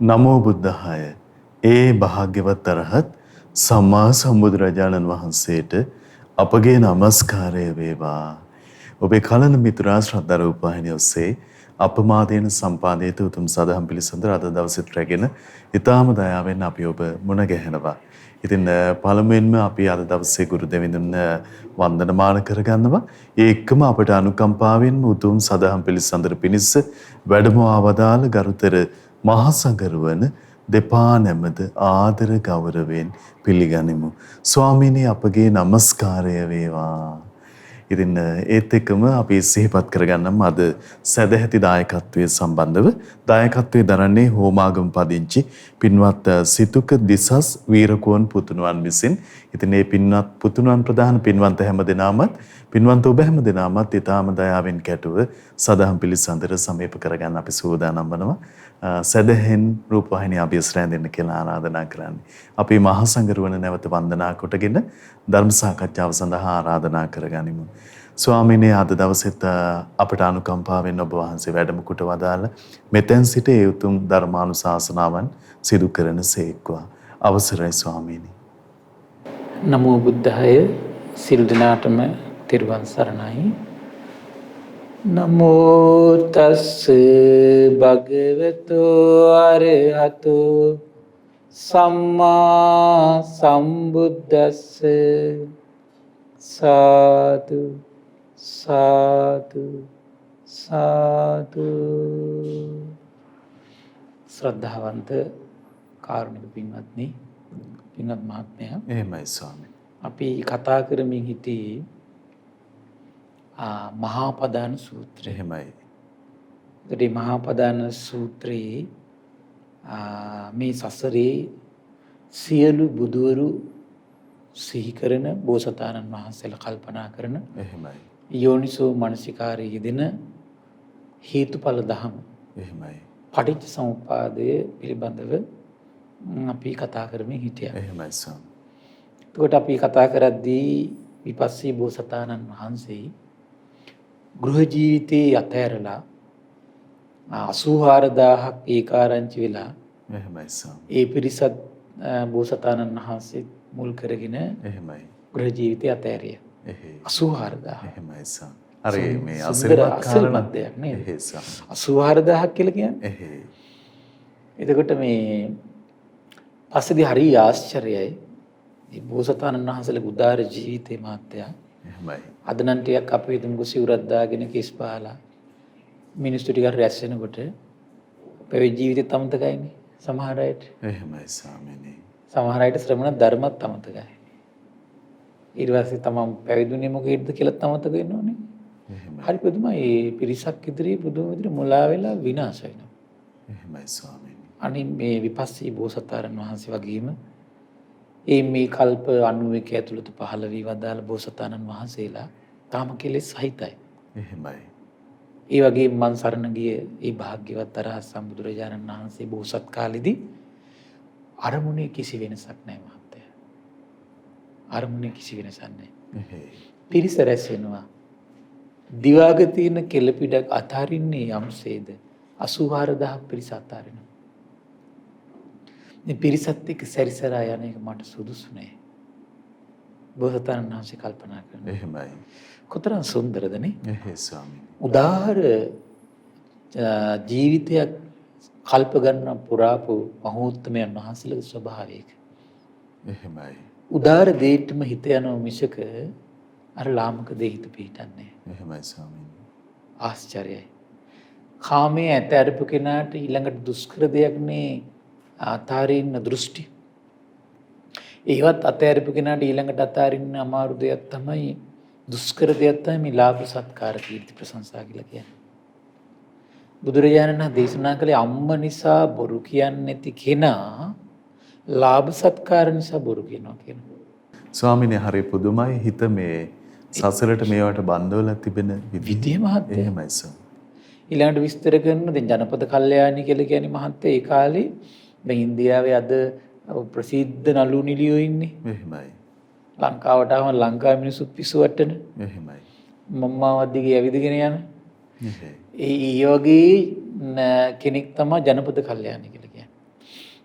නමෝ බුද්ධාය. ඒ භාග්‍යවත් අරහත් සම්මා සම්බුදුරජාණන් වහන්සේට අපගේ নমස්කාරය වේවා. ඔබේ කලන මිතුරා ශ්‍රද්ධා රූපවාහිනිය ඔස්සේ අපමාදේන සම්පාදිත උතුම් සදහම් පිළිසඳර අද දවසේත් රැගෙන ඊටාම දයාවෙන් අපි ඔබ මුණ ගැහෙනවා. ඉතින් පළමුවෙන්ම අපි අද දවසේ ගුරු දෙවිඳුන් වන්දනමාන කරගන්නවා. ඒ එක්කම අපට අනුකම්පාවෙන්ම උතුම් සදහම් පිළිසඳර පිණිස වැඩම ආවදාළ ගරුතර මහා සංඝරුවන දෙපා නැමද ආදර ගෞරවයෙන් පිළිගනිමු. ස්වාමීනි අපගේ নমස්කාරය වේවා. ඉතින් ඒත් එක්කම අපි සිහිපත් කරගන්නම් අද සදැහැති දායකත්වයේ සම්බන්ධව දායකත්වයේ දරන්නේ හෝමාගම පදිංචි පින්වත් සිතුක දිසස් වීරකෝන් පුතුණුවන් විසින්. ඉතින් මේ පින්වත් පුතුණුවන් ප්‍රධාන පින්වන්ත හැම දෙනාමත් පින්වන්ත ඔබ හැම දෙනාමත් ඊටාම දයාවෙන් කැටුව සදහම් පිළිසඳර සමීප කරගන්න අපි සූදානම් වනවා. සදහෙන් රූපවාහිනිය අභියස රැඳෙන්න කියලා ආරාධනා කරන්නේ. අපි මහා සංඝරුවන නැවත වන්දනා කොටගෙන ධර්ම සාකච්ඡාව සඳහා ආරාධනා කරගනිමු. ස්වාමීනි අද දවසෙත් අපට අනුකම්පාවෙන් ඔබ වහන්සේ වැඩම කොට වදාළ මෙතෙන් සිට ඒ උතුම් ධර්මානුශාසනාවන් සිදු කරන සේක්වා. අවසරයි ස්වාමීනි. නමෝ බුද්ධාය. සිල් දනාතම තිරුවන් සරණයි. නමෝ තස්ස භගවතු අරහතෝ සම්මා සම්බුද්දස්ස සාදු සාදු සාදු. ශ්‍රද්ධාවන්ත කාරුණික පින්වත්නි, පින්වත් මහත්මයා, එහෙමයි ස්වාමී. අපි කතා කරමින් හිටියේ මහා පදාන සූත්‍රය. එහෙමයි. ඒ මහා පදාන සූත්‍රයේ මේ සසරේ සියලු බුදවරු සිහි කරන බෝසතාණන් වහන්සේලා කල්පනා කරන එහෙමයි. යෝනිසෝ මනසිකාරයේ යෙදෙන හේතුඵල ධම. එහෙමයි. පටිච්ච සමුප්පාදය පිළිබඳව අපි කතා කරමින් හිටියා. එහෙමයි ස්වාමී. එතකොට අපි කතා කරද්දී විපස්සී බෝසතාණන් වහන්සේ ගෘහ ජීවිතයේ අතහැරලා 84000ක් ඒකාරංචි වෙලා එහෙමයි ස්වාමී. ඒ පිරිසත් බෝසතාණන් වහන්සේ මුල් කරගෙන එහෙමයි. ගෘහ ජීවිතය අතහැරිය. 84000. එහෙමයි ස්වාමී. අර මේ අසිරිමත් දෙයක් නේද? එහෙයි ස්වාමී. 84000ක් කියලා කියන්නේ. එහෙයි. එතකොට මේ පස්සේදී හරි ආශ්චර්යයි. මේ බෝසතාණන් වහන්සේලගේ උදාර ජීවිතේ මාත්‍යා. එහෙමයි. අද නම් ටිකක් අපි හිතමුකෝ සිවුරක් දාගෙන කිස් පාලා මිනිස්සු ටිකක් රැස් වෙනකොට පැවිදි ජීවිතේත් අමතකයිනේ සමහර අයට. එහෙමයි ස්වාමීනි. සමහර අයට ශ්‍රමණ ධර්මත් අමතකයි. ඊට පස්සේ තමන් පැවිදුනේ මොකේද කියලා අමතක වෙනවනේ. එහෙමයි. හරි පුදුමයි. මේ පිරිසක් ඉදිරියේ පුදුම විදිහට මුලා වෙලා විනාශ වෙනවා. එහෙමයි ස්වාමීනි. අනිත් මේ විපස්සී බෝසතාණන් වහන්සේ වගේම මේ කල්ප 91 ඇතුළත පහළ වී වදාළ බෝසතාණන් වහන්සේලා තාම කෙලෙස් සහිතයි. එහෙමයි. ඒ වගේම මන් සරණ ගිය ඒ භාග්‍යවත් අරහත් සම්බුදුරජාණන් වහන්සේ බෝසත් කාලෙදී අරමුණේ කිසි වෙනසක් නැහැ මහත්තයා. අරමුණේ කිසි වෙනසක් නැහැ. පිරිස රැස් වෙනවා. දිවාග තියෙන කෙළපිඩක් අතාරින්නේ යම්සේද 84000 පිරිස අතාරිනවා. මේ පිරිසත් එක්ක සැරිසරා යන එක මට සුදුසු නෑ. බෝසතාණන් වහන්සේ කල්පනා කරනවා. එහෙමයි. කොතරම් සුන්දරද නේ? එහෙයි ස්වාමීනි. උදාාර ජීවිතයක් කල්ප ගන්න පුරාපු මහෝත්තමයන් වහන්සේලගේ ස්වභාවයක. එහෙමයි. උදාාර දෙයටම හිත යනවා මිසක අර ලාමක දෙය හිත පිහිටන්නේ. එහෙමයි ස්වාමීනි. ආශ්චර්යයි. කාමයේ ඇතහැරපු කෙනාට ඊළඟට දුෂ්කර දෙයක් නේ අතාරින්න දෘෂ්ටි. ඒවත් අතහැරපු කෙනාට ඊළඟට අතාරින්න අමාරු දෙයක් තමයි දුෂ්කර දෙයක් තමයි මේ ලාභ සත්කාර කීර්ති ප්‍රශංසා කියලා කියන්නේ. බුදුරජාණන් දේශනා කළේ අම්ම නිසා බොරු කියන්නේ නැති කෙනා ලාභ සත්කාර නිසා බොරු කියනවා කියනවා. ස්වාමීනි හරි පුදුමයි හිත මේ සසරට මේවට බඳවලා තිබෙන විදිය මහත්තයා. එහෙමයි සර්. ඊළඟට විස්තර කරන දැන් ජනපද කල්යාණි කියලා කියන්නේ මහත්තයා ඒ කාලේ දැන් ඉන්දියාවේ අද ප්‍රසිද්ධ නළු නිළියෝ ඉන්නේ. එහෙමයි. ලංකාවට ආවම ලංකාවේ මිනිස්සු පිස්සු වට්ටන. එහෙමයි. මම්මාවත් දිගේ ඇවිදගෙන යන. එහෙයි. ඒ වගේ කෙනෙක් තමයි ජනපද කල්යාණි කියලා කියන්නේ.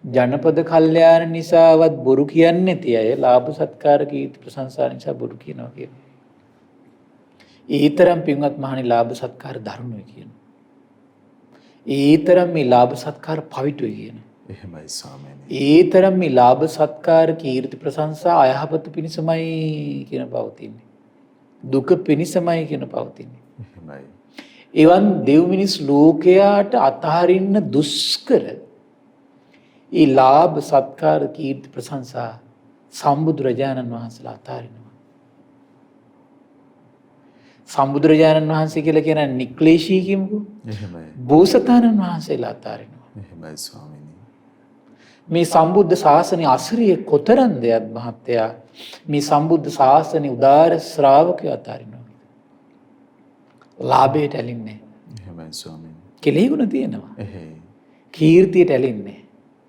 ජනපද කල්යාණ නිසාවත් බොරු කියන්නේ නැති අය ලාභ සත්කාර කීර්ති ප්‍රශංසා නිසා බොරු කියනවා කියනවා. ඊතරම් පින්වත් මහණනි ලාභ සත්කාර දරුණුයි කියනවා. ඊතරම් මේ ලාභ සත්කාර පවිතුයි කියනවා. එහෙමයි ස්වාමීනි. ඊතරම් මේ ලාභ සත්කාර කීර්ති ප්‍රශංසා අයහපත පිණිසමයි කියන පවතින්නේ. දුක පිණිසමයි කියන පවතින්නේ. එහෙමයි. එවන් දෙව් මිනිස් ලෝකයාට අතහරින්න දුෂ්කර ඒ ලාභ සත්කාර කීර්ති ප්‍රශංසා සම්බුදුරජාණන් වහන්සේලා අතහරිනවා. සම්බුදුරජාණන් වහන්සේ කියලා කියන නික්ලේශී කියමුකෝ. එහෙමයි. බෝසතාණන් වහන්සේලා අතහරිනවා. එහෙමයි ස්වාමීනි. මේ සම්බුද්ධ ශාසනය අසිරිය කොතරම් දෙයක් මහත්තයා. මේ සම්බුද්ධ ශාසනය උදාර ශ්‍රාවකයෝ අතහරිනවා. ලාභයට ඇලින්නේ. එහෙමයි ස්වාමීනි. කෙලෙහිගුණ තියෙනවා. එහෙයි. කීර්තියට ඇලින්නේ.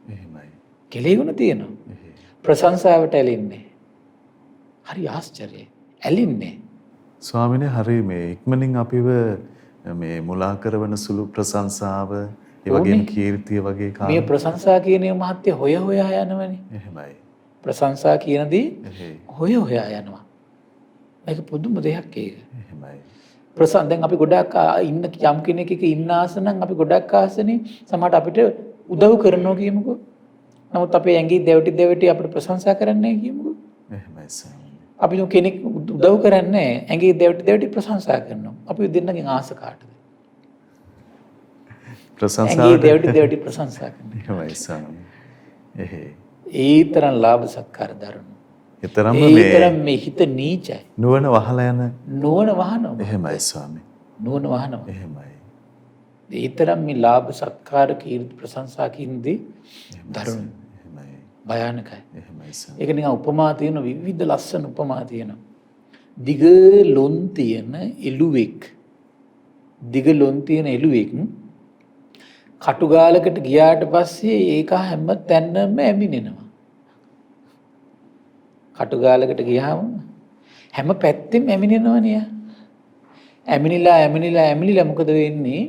එහෙමයි. කෙලෙහිගුණ තියෙනවා. එහෙයි. ප්‍රශංසාවට ඇලින්නේ. හරි ආශ්චර්යයි. ඇලින්නේ. ස්වාමීනි හරි මේ ඉක්මනින් අපිව මේ මුලා කරවන සුළු ප්‍රශංසාව ඒ වගේම කීර්තිය වගේ මේ ප්‍රශංසා කියන මහත්ය හොය හොයා යනවනේ. එහෙමයි. ප්‍රශංසා කියන දේ එහෙයි. හොය හොයා යනවා. මේක පුදුම දෙයක් ඒක. එහෙමයි. දැන් අපි ගොඩක් ඉන්න යම් කෙනෙක් එක ඉන්න ආස නම් අපි ගොඩක් ආසනේ සමහරට අපිට උදව් කරනවා කියමුකෝ. නමුත් අපේ ඇඟේ දෙවටි අපිට ප්‍රශංසා කරන්නේ නැහැ කියමුකෝ. එහෙමයි ස්වාමීනි. අපි කෙනෙක් උදව් කරන්නේ ඇඟේ දෙවටි ප්‍රශංසා කරනවා. අපි දෙන්නගෙන් ආස කාටද? ප්‍රශංසාවට දෙවටි ප්‍රශංසා කරනවා. එහෙමයි ස්වාමීනි. එහෙයි. ඊතරම් ලාභ සත්කාර දරන. ඊතරම් ඊතරම් මේ හිත නීචයි. නුවණ වහලා යන නුවණ වහනවා. එහෙමයි ස්වාමීනි. නුවණ වහනවා. එහෙමයි. ඊතරම් මේ ලාභ සත්කාර කීර්ති ප්‍රශංසා කින්දී දරුණු. එහෙමයි. භයානකයි. එහෙමයි ස්වාමීනි. ඒක නිකන් උපමා තියෙන විවිධ ලස්සන උපමා තියෙනවා. දිග ලොන් තියෙන එළුවෙක් කටුගාලකට ගියාට පස්සේ ඒක හැම තැනම ඇමිනෙනවා. කටුගාලකට ගියාම හැම පැත්තෙම ඇමිනෙනවනේ. ඇමිනිලා මොකද වෙන්නේ?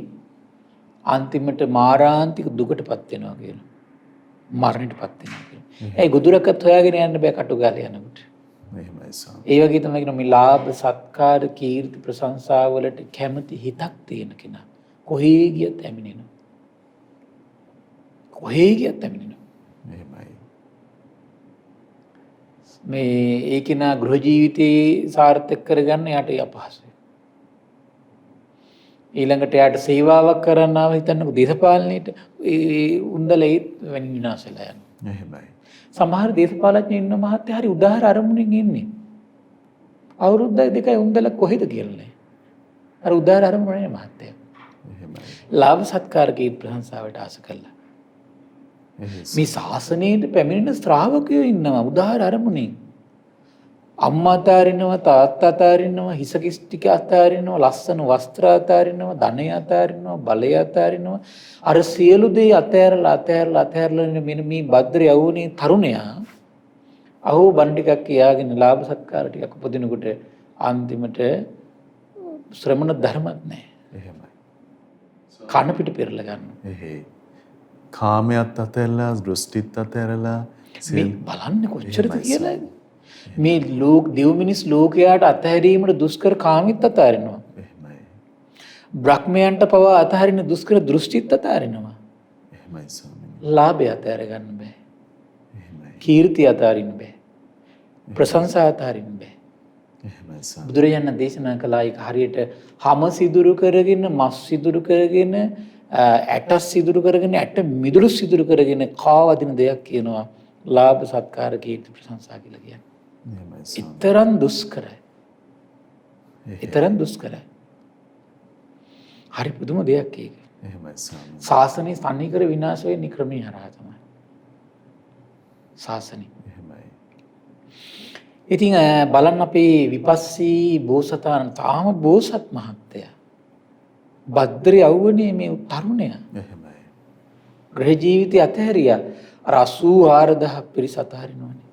අන්තිමට මාරාන්තික දුකටපත් වෙනවා කියලා. මරණයටපත් වෙනවා කියලා. ඒ ගොදුරකත් හොයාගෙන යන්න බෑ කටුගාලේ යනකොට. එහෙමයි ස්වාමීනි. ඒ වගේ තමයි කියන මේ ලාභ සත්කාර කීර්ති ප්‍රශංසා වලට කැමති හිතක් තියෙන කෙනා කොහේ ගියත් ඇමිනෙනවා. කොහේ ගියත් ඇමිනෙනවා. එහෙමයි. මේ ඒ කෙනා ගෘහ ජීවිතේ සාර්ථක කරගන්න යාට අපහසුයි. ඊළඟට යාට සේවාවක් කරන්න ආව හිතන්නකො දේශපාලනයේට ඒ උන්දලේ වෙන විනාශලා යනවා. එහෙමයි. සමහර දේශපාලඥයෝ ඉන්න මහත්තයා හරි උදාහර අරමුණෙන් ඉන්නේ. අවුරුද්ද දෙකයි උන්දල කොහෙද කියලා නෑ. අර උදාහර අරමුණේ මහත්තයා. එහෙමයි. ලාභ සත්කාර කී ප්‍රශංසාවට ආස කළා. මේ ශාසනයේ පැමිණෙන ශ්‍රාවකයෝ ඉන්නවා උදාහර අරමුණෙන්. අම්මා අතාරිනවා, තාත්තා අතාරිනවා, හිස කිස් ටික අතාරිනවා, ලස්සන වස්ත්‍ර අතාරිනවා, ධනය අතාරිනවා, බලය අතාරිනවා. අර සියලු දේ අතෑරලා මෙන්න මේ භද්‍ර යවුනේ තරුණයා අහෝ බණ ටිකක් කියාගෙන ලාභ සත්කාර ටිකක් උපදිනකොට අන්තිමට ශ්‍රමණ ධර්මත් නැහැ. එහෙමයි. කන පිට පෙරලා ගන්නවා. එහෙයි. කාමයට අතහැරලා, දෘෂ්ටිත් අතහැරලා මේ බලන්න කොච්චරද කියලා. මේ දෙව් මිනිස් ලෝකයාට අතහැරීමට දුෂ්කර කාමීත් අතාරිනවා. එහෙමයි. බ්‍රහ්මයන්ට පවා අතහරින දුෂ්කර දෘෂ්ටිත් අතාරිනවා. එහෙමයි ස්වාමීනි. ලාභය අතහැර ගන්න බෑ. එහෙමයි. කීර්තිය අතාරින්න බෑ. ප්‍රශංසා අතාරින්න බෑ. එහෙමයි ස්වාමීනි. බුදුරජාණන් දේශනා කළා ඒක හරියට හම සිදුරු කරගෙන, මස් සිදුරු කරගෙන, ඇට සිදුරු කරගෙන, ඇට මිදුළු සිදුරු කරගෙන කාවදින දෙයක් කියනවා ලාභ සත්කාර කීර්ති ප්‍රශංසා කියලා කියන්නේ. ඊතරම් දුෂ්කරයි. ඊතරම් දුෂ්කරයි. හරි පුදුම දෙයක් ඒක. එහෙමයි ස්වාමීනි. ශාසනය තනිකර විනාශ වෙන්නේ ක්‍රමී හරහා තමයි. ශාසනය. එහෙමයි. ඉතින් බලන්න අපේ විපස්සී බෝසතාණන් තාම බෝසත් මහත්තයා. භද්‍ර යවුනේ මේ තරුණයා. එහෙමයි. ගෘහ ජීවිතය අතහැරියා. අර 84000 පිරිස අතහරිනවනේ.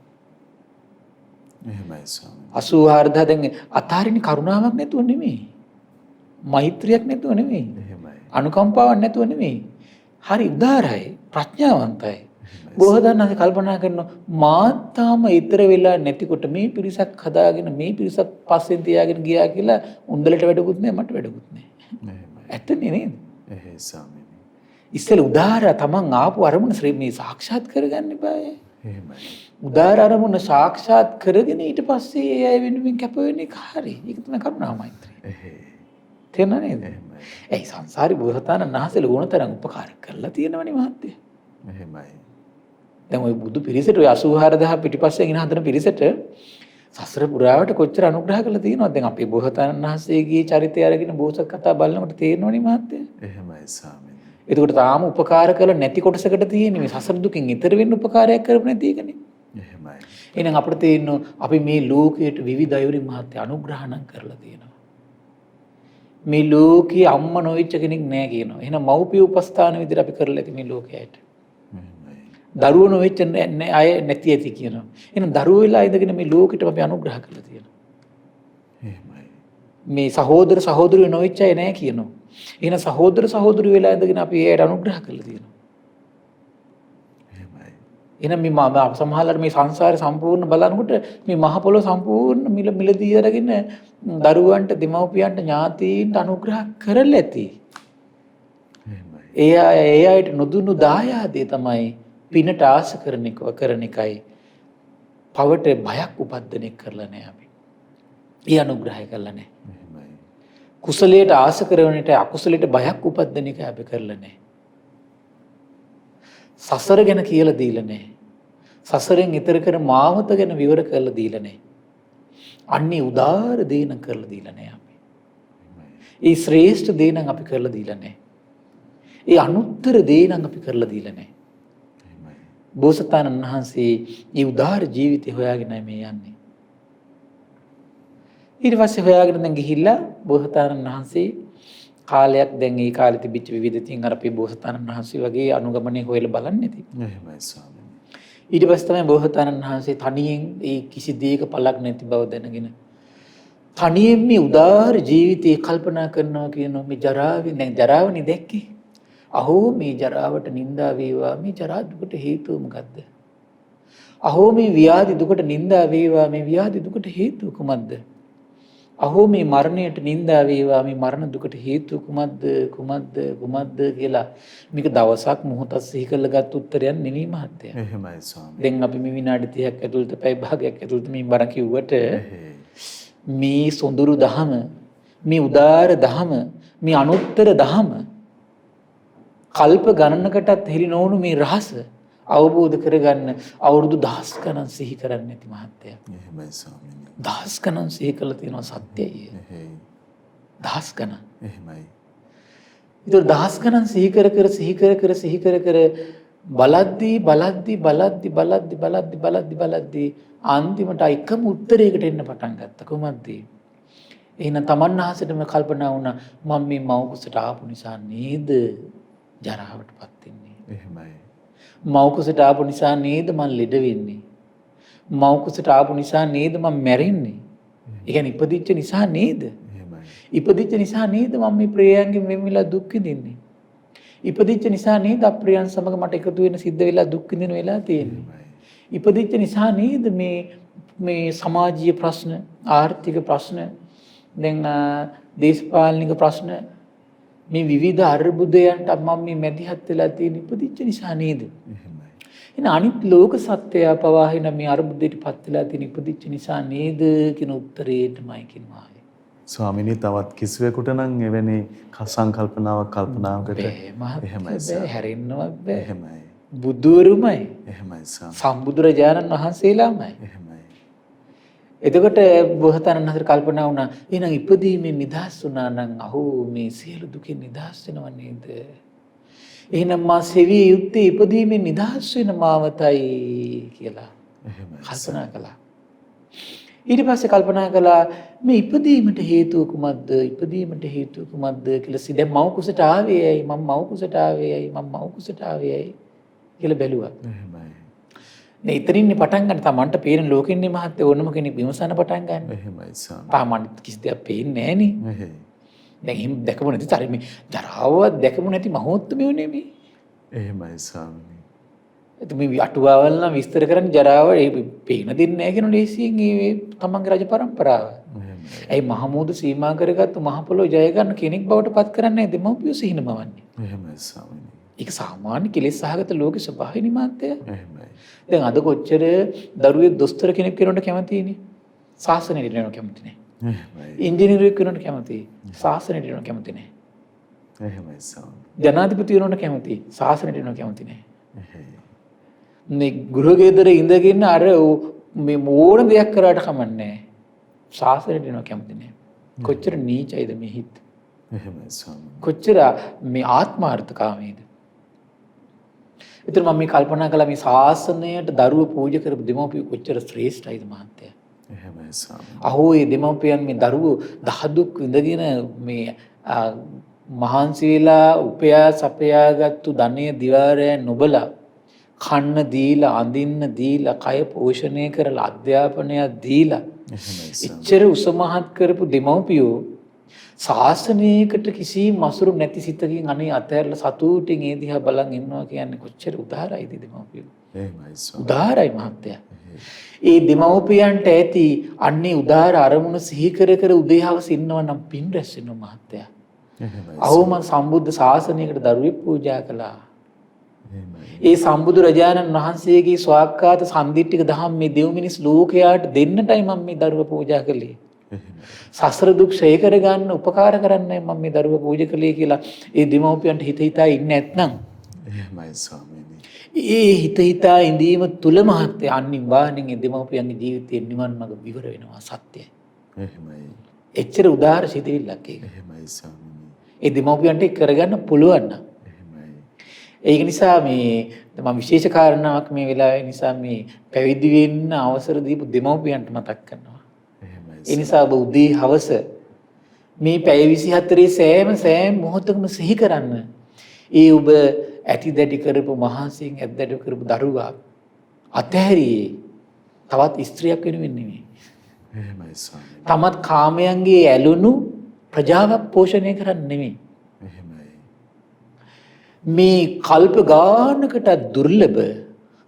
එහෙමයි ස්වාමීනි. 84000 දැන් අතහරින කරුණාවක් නැතුව නෙමෙයි. මෛත්‍රියක් නැතුව නෙමෙයි. එහෙමයි. අනුකම්පාවක් නැතුව නෙමෙයි. හරි උදාරයි, ප්‍රඥාවන්තයි. බෝසතාණන් කල්පනා කරනවා මාතාම ඊතර වෙලා නැතිකොට මේ පිරිසක් හදාගෙන මේ පිරිසක් පස්සෙන් තියාගෙන ගියා කියලා උන්දලට වැඩකුත් නැහැ මට වැඩකුත් නැහැ. ඇත්තනේ නේද? එහෙයි ස්වාමීනි. ඉස්සෙල් උදාර තමන් ආපු අරමුණ මේ සාක්ෂාත් කරගන්න බෑ. එහෙමයි. උදාර අරමුණ සාක්ෂාත් කරගෙන ඊට පස්සේ ඒ අය වෙනුවෙන් කැප වෙන එක හරි. ඒක තමයි කරුණා මෛත්‍රිය. එහෙයි. තේරෙනව නේද? එහෙමයි. ඒ සංසාරේ බෝසතාණන් වහන්සේ ලෝණ තරම් උපකාර කරලා තියෙනවනේ මහත්තයා. එහෙමයි. දැන් ওই බුදු පිරිසට ওই 84000 පිටිපස්සෙන් ඉන හදන පිරිසට සසර පුරාවට කොච්චර අනුග්‍රහ කළා තියෙනවද? දැන් අපේ බෝසතාණන් වහන්සේගේ චරිතය අරගෙන බෝසත් කතා බලනකොට තේරෙනවනේ මහත්තයා. එහෙමයි ස්වාමීනි. එතකොට තාම උපකාර කළ නැති කොටසකට තියෙන්නේ මේ සසර දුකින් ඈතර වෙන්න උපකාරයක් කරපු නැති එකනේ. එහෙමයි. එහෙනම් අපිට තේරෙනවා අපි මේ ලෝකයට විවිධ අයුරින් මහත්ය අනුග්‍රහණම් කරලා තියෙනවා. මේ ලෝකේ අම්මා නොවිච්ච කෙනෙක් නැහැ කියනවා. එහෙනම් මව්පිය උපස්ථාන විදිහට අපි කරලා ඇති මේ ලෝකයට. දරුවෝ නොවෙච්ච අය නැති ඇති කියනවා. එහෙනම් දරුවෝ වෙලා ඉඳගෙන මේ ලෝකෙට අපි අනුග්‍රහ කරලා තියෙනවා. එහෙමයි. මේ සහෝදර සහෝදරියෝ නොවෙච්ච අය නැහැ කියනවා. එහෙනම් සහෝදර සහෝදරියෝ වෙලා ඉඳගෙන අපි ඒයට අනුග්‍රහ කරලා තියෙනවා. එහෙමයි. එහෙනම් මේ සමහරවල් මේ සංසාරේ සම්පූර්ණ බලනකොට මේ මහ පොළොව සම්පූර්ණ මිලදී අරගෙන දරුවන්ට දෙමව්පියන්ට ඥාතීන්ට අනුග්‍රහ කරලා ඇති. එහෙමයි. ඒ අයට නොදුන්නු දායාදේ තමයි පිනට ආස කරන එකයි. පවට බයක් උපද්දන එක කරලා නැහැ අපි. ඒ අනුග්‍රහය කරලා නැහැ. එහෙමයි. කුසලයට ආස කරනට අකුසලයට බයක් උපද්දන එක අපි කරලා නැහැ. සසර ගැන කියලා දීලා නැහැ. සසරෙන් ඈතර කර මාවත ගැන විවර කරලා දීලා නැහැ. අන්නේ උදාර දේ නම් කරලා දීලා නැහැ අපි. ඒ ශ්‍රේෂ්ඨ දේ නම් අපි කරලා දීලා නැහැ. ඒ අනුත්තර දේ නම් අපි කරලා දීලා නැහැ. බෝසතාණන් වහන්සේ මේ උදාර ජීවිතය හොයාගෙන මේ යන්නේ. ඊට පස්සේ හොයාගෙන දැන් ගිහිල්ලා බෝසතාණන් වහන්සේ කාලයක් දැන් ඒ කාලේ තිබිච්ච විවිධ තින් අර අපේ බෝසතාණන් වහන්සේ වගේ අනුගමනය හොයලා බලන්නේ නැති. එහෙමයි ස්වාමීනි. ඊට පස්සේ තමයි බෝසතාණන් වහන්සේ තනියෙන් ඒ කිසි දෙයක පළක් නැති බව දැනගෙන තනියෙන් මේ උදාර ජීවිතය කල්පනා කරනවා කියනවා මේ ජරාවෙන් දැන් ජරාවනේ දැක්කේ. අහෝ මේ ජරාවට නින්දා වේවා මේ ජරා දුකට හේතුව මොකද්ද? අහෝ මේ ව්‍යාධි දුකට නින්දා වේවා මේ ව්‍යාධි දුකට හේතුව කුමක්ද? අහෝ මේ මරණයට නින්දා වේවා මේ මරණ දුකට හේතුව කුමක්ද කියලා මේක දවසක් මොහොතක් සිහි කරලා ගත් උත්තරයක් නෙවෙයි මහත්තයා. එහෙමයි ස්වාමීනි. දැන් අපි මේ විනාඩි 30ක් ඇතුළත පැය භාගයක් ඇතුළත මේ බණ කිව්වට මේ සොඳුරු දහම මේ උදාර දහම මේ අනුත්තර දහම කල්ප ගණනකටත් හෙළි නොවුණු මේ රහස අවබෝධ කරගන්න අවුරුදු 10 ගණන් සිහි කරන්නේ නැති මහත්තයා. එහෙමයි ස්වාමීනි. 10 ගණන් සිහි කරලා තියෙනවා සත්‍යය. එහෙයි. 10 ගණන්. එහෙමයි. ඒතර 10 ගණන් සිහි කර බලද්දී අන්තිමට එකම උත්තරයකට එන්න පටන් ගත්තා. කොහොමද? එහෙනම් තමන් ආසෙටම කල්පනා වුණා මම මේ මව් කුසට ආපු නිසා නේද ජරාවටපත් වෙන්නේ. එහෙමයි. මව් කුසට ආපු නිසා නේද මං ලෙඩ වෙන්නේ. මව් කුසට ආපු නිසා නේද මං මැරෙන්නේ. ඒ කියන්නේ ඉපදිච්ච නිසා නේද? එහෙමයි. ඉපදිච්ච නිසා නේද මම මේ ප්‍රේයයන්ගෙන් වෙන් වෙලා දුක් විඳින්නේ. ඉපදිච්ච නිසා නේද අප්‍රියයන් සමග මට එකතු වෙන්න සිද්ධ වෙලා දුක් විඳින වෙලා තියෙන්නේ. ඉපදිච්ච නිසා නේද මේ සමාජීය ප්‍රශ්න, ආර්ථික ප්‍රශ්න, දැන් දේශපාලනික ප්‍රශ්න මේ විවිධ අර්බුදයන්ට මම මේ මැදිහත් වෙලා තියෙන ඉපදිච්ච නිසා නේද? එහෙමයි. එහෙනම් අනිත් ලෝක සත්‍යය පවාහින මේ අර්බුදයට පත් වෙලා තියෙන ඉපදිච්ච නිසා නේද කියන උත්තරේටමයි කියනවා. ස්වාමීනි තවත් කිසිවෙකුට නම් එවැනි සංකල්පනාවක් කල්පනාවකට එහෙමයි හැරෙන්නවත් බෑ. එහෙමයි. බුදුරුමයි. එහෙමයි ස්වාමී. සම්බුදුරජාණන් වහන්සේලාමයි. එහෙමයි. එතකොට බෝසතාණන් වහන්සේ කල්පනා වුණා එහෙනම් ඉපදීමෙන් නිදහස් වුණා නම් අහෝ මේ සියලු දුකින් නිදහස් වෙනව නේද? එහෙනම් මා සෙවිය යුත්තේ ඉපදීමෙන් නිදහස් වෙන මාවතයි කියලා කල්පනා කළා. ඊට පස්සේ කල්පනා කළා මේ ඉපදීමට හේතුව කුමක්ද? ඉපදීමට හේතුව කුමක්ද කියලා දැන් මව් කුසට ආවේ ඇයි? මම මව් කුසට ආවේ ඇයි? මම මව් කුසට ආවේ ඇයි කියලා බැලුවා. එහෙමයි. නේ ඉතින් පටන් ගන්න තමන්ට පේන ලෝකෙන්නේ මහත්ය ඕනම කෙනෙක් විමසන පටන් ගන්න. එහෙමයි ස්වාමී. තාමන්ට කිසි දෙයක් පේන්නේ නැහැ නේ. එහෙයි. දැන් එහෙම දැකපු නැති තරමේ ජරාව දැකපු නැති මහෝත්තමයෝ නෙමෙයි. එහෙමයි ස්වාමී. එතකොට මේ අටුවාවල් නම් විස්තර කරන්නේ ජරාව ඒ පේන දෙන්නේ නැහැ කියන ලේසියෙන් ඒ තමන්ගේ රජ પરම්පරාව. ඇයි මහමූදු සීමා කරගත්තු මහ පොළොව ජය ගන්න කෙනෙක් බවට පත් කරන්නේ දෙමව්පියෝ සිහිනමවන්නේ. එහෙමයි ස්වාමීනි. ඒක සාමාන්‍ය කෙලෙස් සහගත ලෝකේ ස්වභාවය මාත්‍ය. එහෙමයි. දැන් අද කොච්චර දරුවෙක් දොස්තර කෙනෙක් වෙනවට කැමතිනේ. ශාසනයට වෙනවට කැමති නැහැ. එහෙමයි. ඉංජිනේරුවෙක් වෙනවට කැමතියි. ශාසනයට වෙනවට කැමති නැහැ. එහෙමයි ස්වාමීනි. ජනාධිපති වෙනවට කැමතියි. ශාසනයට වෙනවට කැමති නැහැ. එහෙයි. මේ ගෘහගෙදර ඉඳගෙන අර මේ ඕන දෙයක් කරාට කමන්නේ ශාසනයට වෙනව කැමති නෑ. කොච්චර නීචයිද මේ හිත. එහෙමයි ස්වාමීනි. කොච්චර මේ ආත්මාර්ථකාමීද. ඒතර මම මේ කල්පනා කළා මේ ශාසනයට දරුවෝ පූජා කරපු දෙමව්පියෝ කොච්චර ශ්‍රේෂ්ඨයිද මහත්තයා. එහෙමයි ස්වාමීනි. අහෝ මේ දෙමව්පියන් මේ දරුවෝ දහදුක් විඳගෙන මේ මහන්සි වෙලා උපයා සපයාගත්තු ධනය දිවාරය නොබලා කන්න දීලා අඳින්න දීලා කය පෝෂණය කරලා අධ්‍යාපනයක් දීලා එච්චර උසමහත් කරපු දෙමව්පියෝ ශාසනයකට කිසි මසුරු නැති සිතකින් අනේ අතහැරලා සතුටින් ඒ දිහා බලන් ඉන්නවා කියන්නේ කොච්චර උදාරයිද දෙමව්පියෝ. එහෙමයි ස්වාමීනි. උදාරයි මහත්තයා. ඒ දෙමව්පියන්ට ඇති අන්නේ උදාර අරමුණ සිහි කර කර උදේ හවස ඉන්නවා නම් පින් රැස් වෙනවා මහත්තයා. එහෙමයි. අවම සම්බුද්ධ ශාසනයකට දරුවෙක් පූජා කළා. එහෙමයි. ඒ සම්බුදු රජාණන් වහන්සේගේ ස්වාක්කාත සම්දිට්ඨික දහම් මේ දෙව් මිනිස් ලෝකයාට දෙන්නටයි මම මේ දරුවා පූජා කළේ. සසර දුක් ක්ෂය කරගන්න උපකාර කරන්නයි මම මේ දරුවා පූජා කළේ කියලා ඒ දෙමව්පියන්ට හිත හිතා ඉන්නේ නැත්නම් එහෙමයි ස්වාමීනි. ඒ හිත හිතා ඉඳීම තුල මහත්ය අනිවාර්යෙන් ඒ දෙමව්පියන්ගේ ජීවිතේ නිවන් මඟ විවර වෙනවා සත්‍යයි. එහෙමයි. එච්චර උදාාර සිතවිල්ලක් ඒක. එහෙමයි ස්වාමීනි. ඒ දෙමව්පියන්ට ඒක කරගන්න පුළුවන් නම් ඒක නිසා මේ මම විශේෂ කාරණාවක් මේ වෙලාවේ නිසා මේ පැවිදි වෙන්න අවසර දීපු දෙමව්පියන්ට මතක් කරනවා. ඒ නිසා ඔබ උදේ හවස මේ පැය 24 සෑම මොහොතකම සිහි කරන්න. ඒ ඔබ ඇති දැඩි කරපු මහන්සියෙන් ඇති දැඩි කරපු දරුවා අතහැරියේ තවත් ස්ත්‍රියක් වෙනුවෙන් නෙමෙයි. එහෙමයි ස්වාමීනි. තමත් කාමයන්ගේ ඇලුණු ප්‍රජාවක් පෝෂණය කරන්න නෙමෙයි. මේ කල්ප ගානකට දුර්ලභ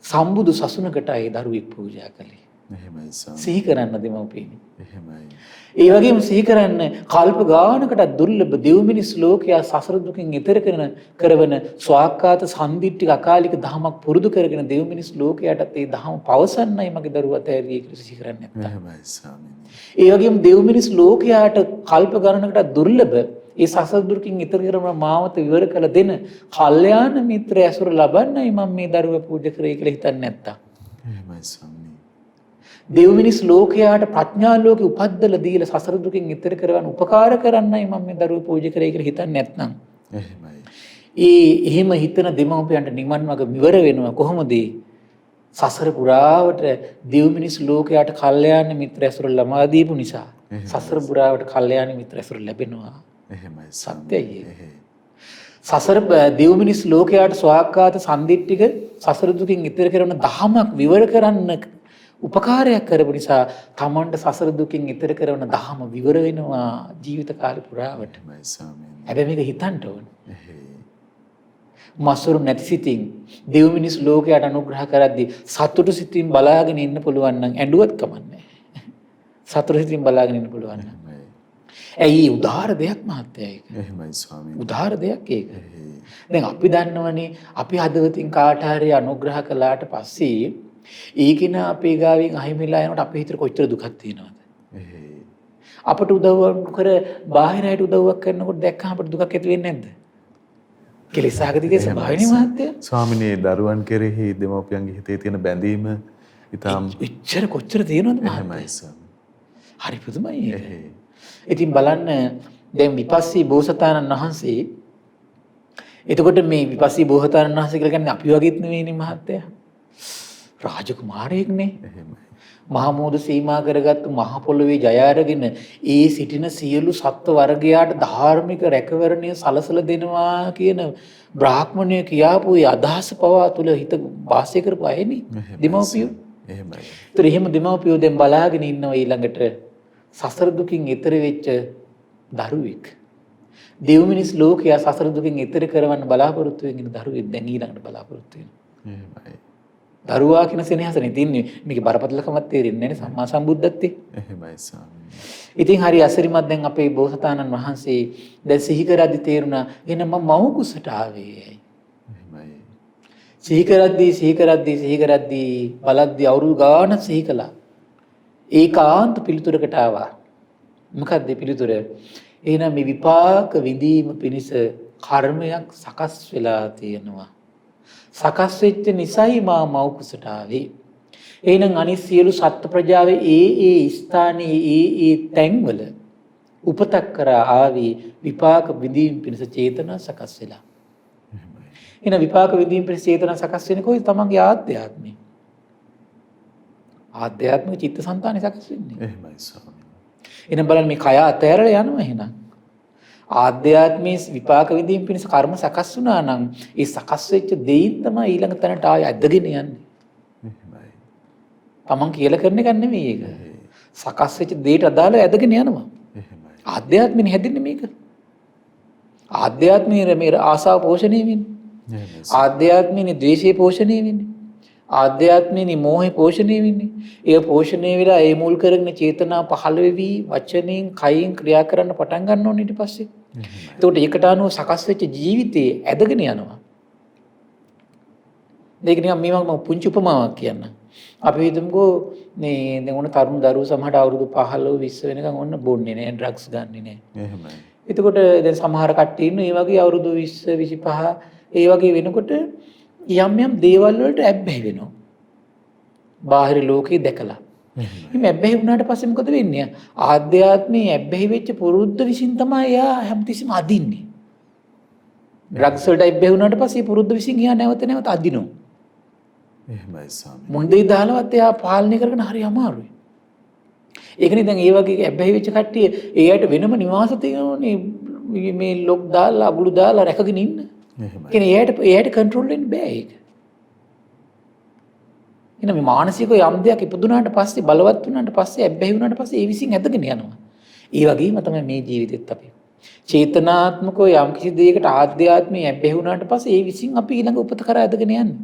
සම්බුදු සසුනකටයි දරුවෙක් පූජා කළේ. එහෙමයි ස්වාමීනි. සිහි කරන්න දෙමව්පියනි. එහෙමයි. ඒ වගේම සිහි කරන්න කල්ප ගානකට දුර්ලභ දෙව් මිනිස් ලෝකයා සසර දුකින් ඈතර කරවන ස්වාක්කාත සම්දිට්ඨික අකාලික දහමක් පුරුදු කරගෙන දෙව් මිනිස් ලෝකයාටත් ඒ දහම පවසන්නයි මගේ දරුවා තෑරියේ කියලා සිහි කරන්නේ නැත්තම්. එහෙමයි ස්වාමීනි. ඒ වගේම දෙව් මිනිස් ලෝකයාට කල්ප ගණනකට දුර්ලභ ඒ සසර දුකින් ඈතර කරන මාවත විවර කළ දෙන කල්යාණ මිත්‍ර ඇසුර ලබන්නයි මම මේ දරුවා පූජා කරේ කියලා හිතන්නේ නැත්තම්. එහෙමයි ස්වාමීනි. දෙව් මිනිස් ලෝකයාට ප්‍රඥා ලෝකෙ උපද්දලා දීලා සසර දුකින් ඈතර කරවන්න උපකාර කරන්නයි මම මේ දරුවා පූජා කරේ කියලා හිතන්නේ නැත්නම් එහෙමයි. එහෙම හිතන දෙමව්පියන්ට නිවන් මඟ විවර වෙනවා කොහොමද? සසර පුරාවට දෙව් මිනිස් ලෝකයාට කල්යාණ මිත්‍ර ඇසුර ලබා දීපු නිසා සසර පුරාවට කල්යාණ මිත්‍ර ඇසුර ලැබෙනවා. එහෙමයි සත්‍යයි. සසර දෙව් මිනිස් ලෝකයාට ස්වාක්කාත සම්දිට්ඨික සසර දුකින් ඈතර කරන දහමක් විවර කරන්න උපකාරයක් කරපු නිසා තමන්ට සසර දුකින් ඈතර කරන දහම විවර වෙනවා ජීවිත කාලේ පුරාවට. එහෙමයි ස්වාමීනි. හැබැයි මේක හිතන්න ඕන. මසුරු නැති සිතින් දෙව් මිනිස් ලෝකයට අනුග්‍රහ කරද්දී සතුටු සිතින් බලාගෙන ඉන්න පුළුවන් නම් ඇඬුවත් කමන්නේ. සතුටු සිතින් බලාගෙන ඉන්න පුළුවන් නම්. ඇයි උදාාර දෙයක් මහත්තයා ඒක. එහෙමයි ස්වාමීනි. උදාාර දෙයක් ඒක. දැන් අපි දන්නවනේ අපි හදවතින් කාට හරි අනුග්‍රහ කළාට පස්සේ ඒකින අපේ ගාවින් අහිමිලා යනකොට අපේ හිතේ කොච්චර දුකක් තියෙනවද? අපට උදව් කර බාහිර අයට උදව්වක් කරනකොට දැක්කම අපට දුකක් ඇති වෙන්නේ නැද්ද? කෙලෙසාගතිකේ ස්වභාවයනේ මහත්තයා. ස්වාමිනේ දරුවන් කෙරෙහි දෙමව්පියන්ගේ හිතේ තියෙන බැඳීම ඊටාම් එච්චර කොච්චර තියෙනවද මහත්තයා? හරි පුදුමයි ඒක. ඉතින් බලන්න දැන් විපස්සී බෝසතාණන් වහන්සේ එතකොට මේ විපස්සී බෝසතාණන් වහන්සේ කියලා කියන්නේ අපි වගේත් නෙවෙයිනේ මහත්තයා. රාජකුමාරයෙක්නේ. එහෙමයි. මහමෝද සීමා කරගත්තු මහ පොළොවේ ජය අරගෙන ඒ සිටින සියලු සත්ව වර්ගයාට ධාර්මික රැකවරණය සලසලා දෙනවා කියන බ්‍රාහ්මණය කියාපු ඒ අදහස පවා තුල හිත වාසය කරපු අයනේ දෙමව්පියෝ. එහෙමයි. ඒතර එහෙම දෙමව්පියෝ දැන් බලාගෙන ඉන්නවා ඊළඟට සසර දුකින් ඈතර වෙච්ච දරුවෙක්. දෙව් මිනිස් ලෝකයා සසර දුකින් ඈතර කරවන්න බලාපොරොත්තු වෙන දරුවෙක් දැන් ඊළඟට බලාපොරොත්තු වෙනවා. එහෙමයි. දරුවා කියන සෙනෙහසනේ තින්නේ. මේකේ බරපතලකමක් තේරෙන්නේ නැහැ සම්මා සම්බුද්ධත්වයේ. එහෙමයි ස්වාමීනි. ඉතින් හරි අසිරිමත් දැන් අපේ බෝසතාණන් වහන්සේ දැන් සිහි කරද්දි තේරුණා එහෙනම් මම මව් කුසට ආවේ. එහෙමයි. සිහි කරද්දී බලද්දී අවුරුදු ගාණක් සිහි කළා. ඒකාන්ත පිළිතුරකට ආවා. මොකක්ද පිළිතුර? එහෙනම් මේ විපාක විඳීම පිණිස කර්මයක් සකස් වෙලා තියෙනවා. සකස් වෙච්ච නිසයි මා මව් කුසට ආවේ. එහෙනම් අනිත් සියලු සත්ත්ව ප්‍රජාවේ ඒ ස්ථානයේ ඒ තැන්වල උපතක් කරා ආවේ විපාක විඳීම පිණිස චේතනා සකස් වෙලා. එහෙනම් විපාක විඳීම පිණිස චේතනා සකස් වෙන්නේ කොයි තමන්ගේ ආධ්‍යාත්මය. ආධ්‍යාත්මික චිත්තසංතානෙ සකස් වෙන්නේ. එහෙමයි ස්වාමීනි. එහෙනම් බලන්න මේ කය අතහැරලා යනවා එහෙනම්. ආධ්‍යාත්මයේ විපාක විඳීම පිණිස කර්ම සකස් වුණා නම් ඒ සකස් වෙච්ච දෙයින් තමයි ඊළඟ තැනට ආය ඇදගෙන යන්නේ. එහෙමයි. තමන් කියලා කරන එක නෙමෙයි ඒක. සකස් වෙච්ච දෙයට අදාළව ඇදගෙන යනවා. එහෙමයි. ආධ්‍යාත්මෙන් හැදෙන්නේ මේක. ආධ්‍යාත්මයේ මේ ආසාව පෝෂණය වෙන්නේ. එහෙමයි. ආධ්‍යාත්මයේ ද්වේෂය පෝෂණය වෙන්නේ. ආධ්‍යාත්මයේ මෝහය පෝෂණය වෙන්නේ. ඒ පෝෂණය වෙලා ඒ මුල් කරගෙන චේතනා පහළ වෙවි වචනෙන් කයින් ක්‍රියා කරන්න පටන් ගන්න ඕනේ ඊට පස්සේ. එතකොට ඒකට අනුව සකස් වෙච්ච ජීවිතේ ඇදගෙන යනවා. මේක නිකන් මම පුංචි උපමාවක් කියන්න. අපි හිතමුකෝ මේ දැන් ඔන්න තරුණ දරුවෝ සමහරට අවුරුදු 15 20 වෙනකන් ඔන්න බොන්නේ නැහැ ඩ්‍රග්ස් ගන්නෙ නැහැ. එහෙමයි. එතකොට දැන් සමහර කට්ටිය ඉන්න ඒ වගේ අවුරුදු 20 25 ඒ වගේ වෙනකොට යම් දේවල් වලට ඇබ්බැහි වෙනවා. බාහිර ලෝකේ දැකලා. එහෙනම් ඇබ්බැහි වුණාට පස්සේ මොකද වෙන්නේ? ආධ්‍යාත්මයේ ඇබ්බැහි වෙච්ච පුරුද්ද විසින් තමයි එයා හැමතිස්සෙම අදින්නේ. ඩ්‍රග්ස් වලට ඇබ්බැහි වුණාට පස්සේ පුරුද්ද විසින් එයා නැවත අදිනවා. එහෙමයි ස්වාමීනි. මුන්දේ දාලවත් එයා පාලනය කරගෙන හරි අමාරුයි. ඒකනේ දැන් ඒ වගේ ඇබ්බැහි වෙච්ච කට්ටිය ඒ අයට වෙනම නිවාස තියෙනෝනේ මේ ලොක් දාලා අගුළු දාලා රැකගෙන ඉන්න. එහෙමයි. කියන්නේ එයාට කන්ට්‍රෝල් වෙන්න බෑ ඒක. එන මේ මානසික යම් දෙයක් ඉපදුනාට පස්සේ බලවත් වුණාට පස්සේ ඇබ්බැහි වුණාට පස්සේ ඒ විසින් ඇදගෙන යනවා. ඒ වගේම තමයි මේ ජීවිතෙත් අපි. චේතනාත්මකව යම් කිසි දෙයකට ආධ්‍යාත්මයේ ඇබ්බැහි වුණාට පස්සේ ඒ විසින් අපි ඊළඟ උපත කරා ඇදගෙන යන්නේ.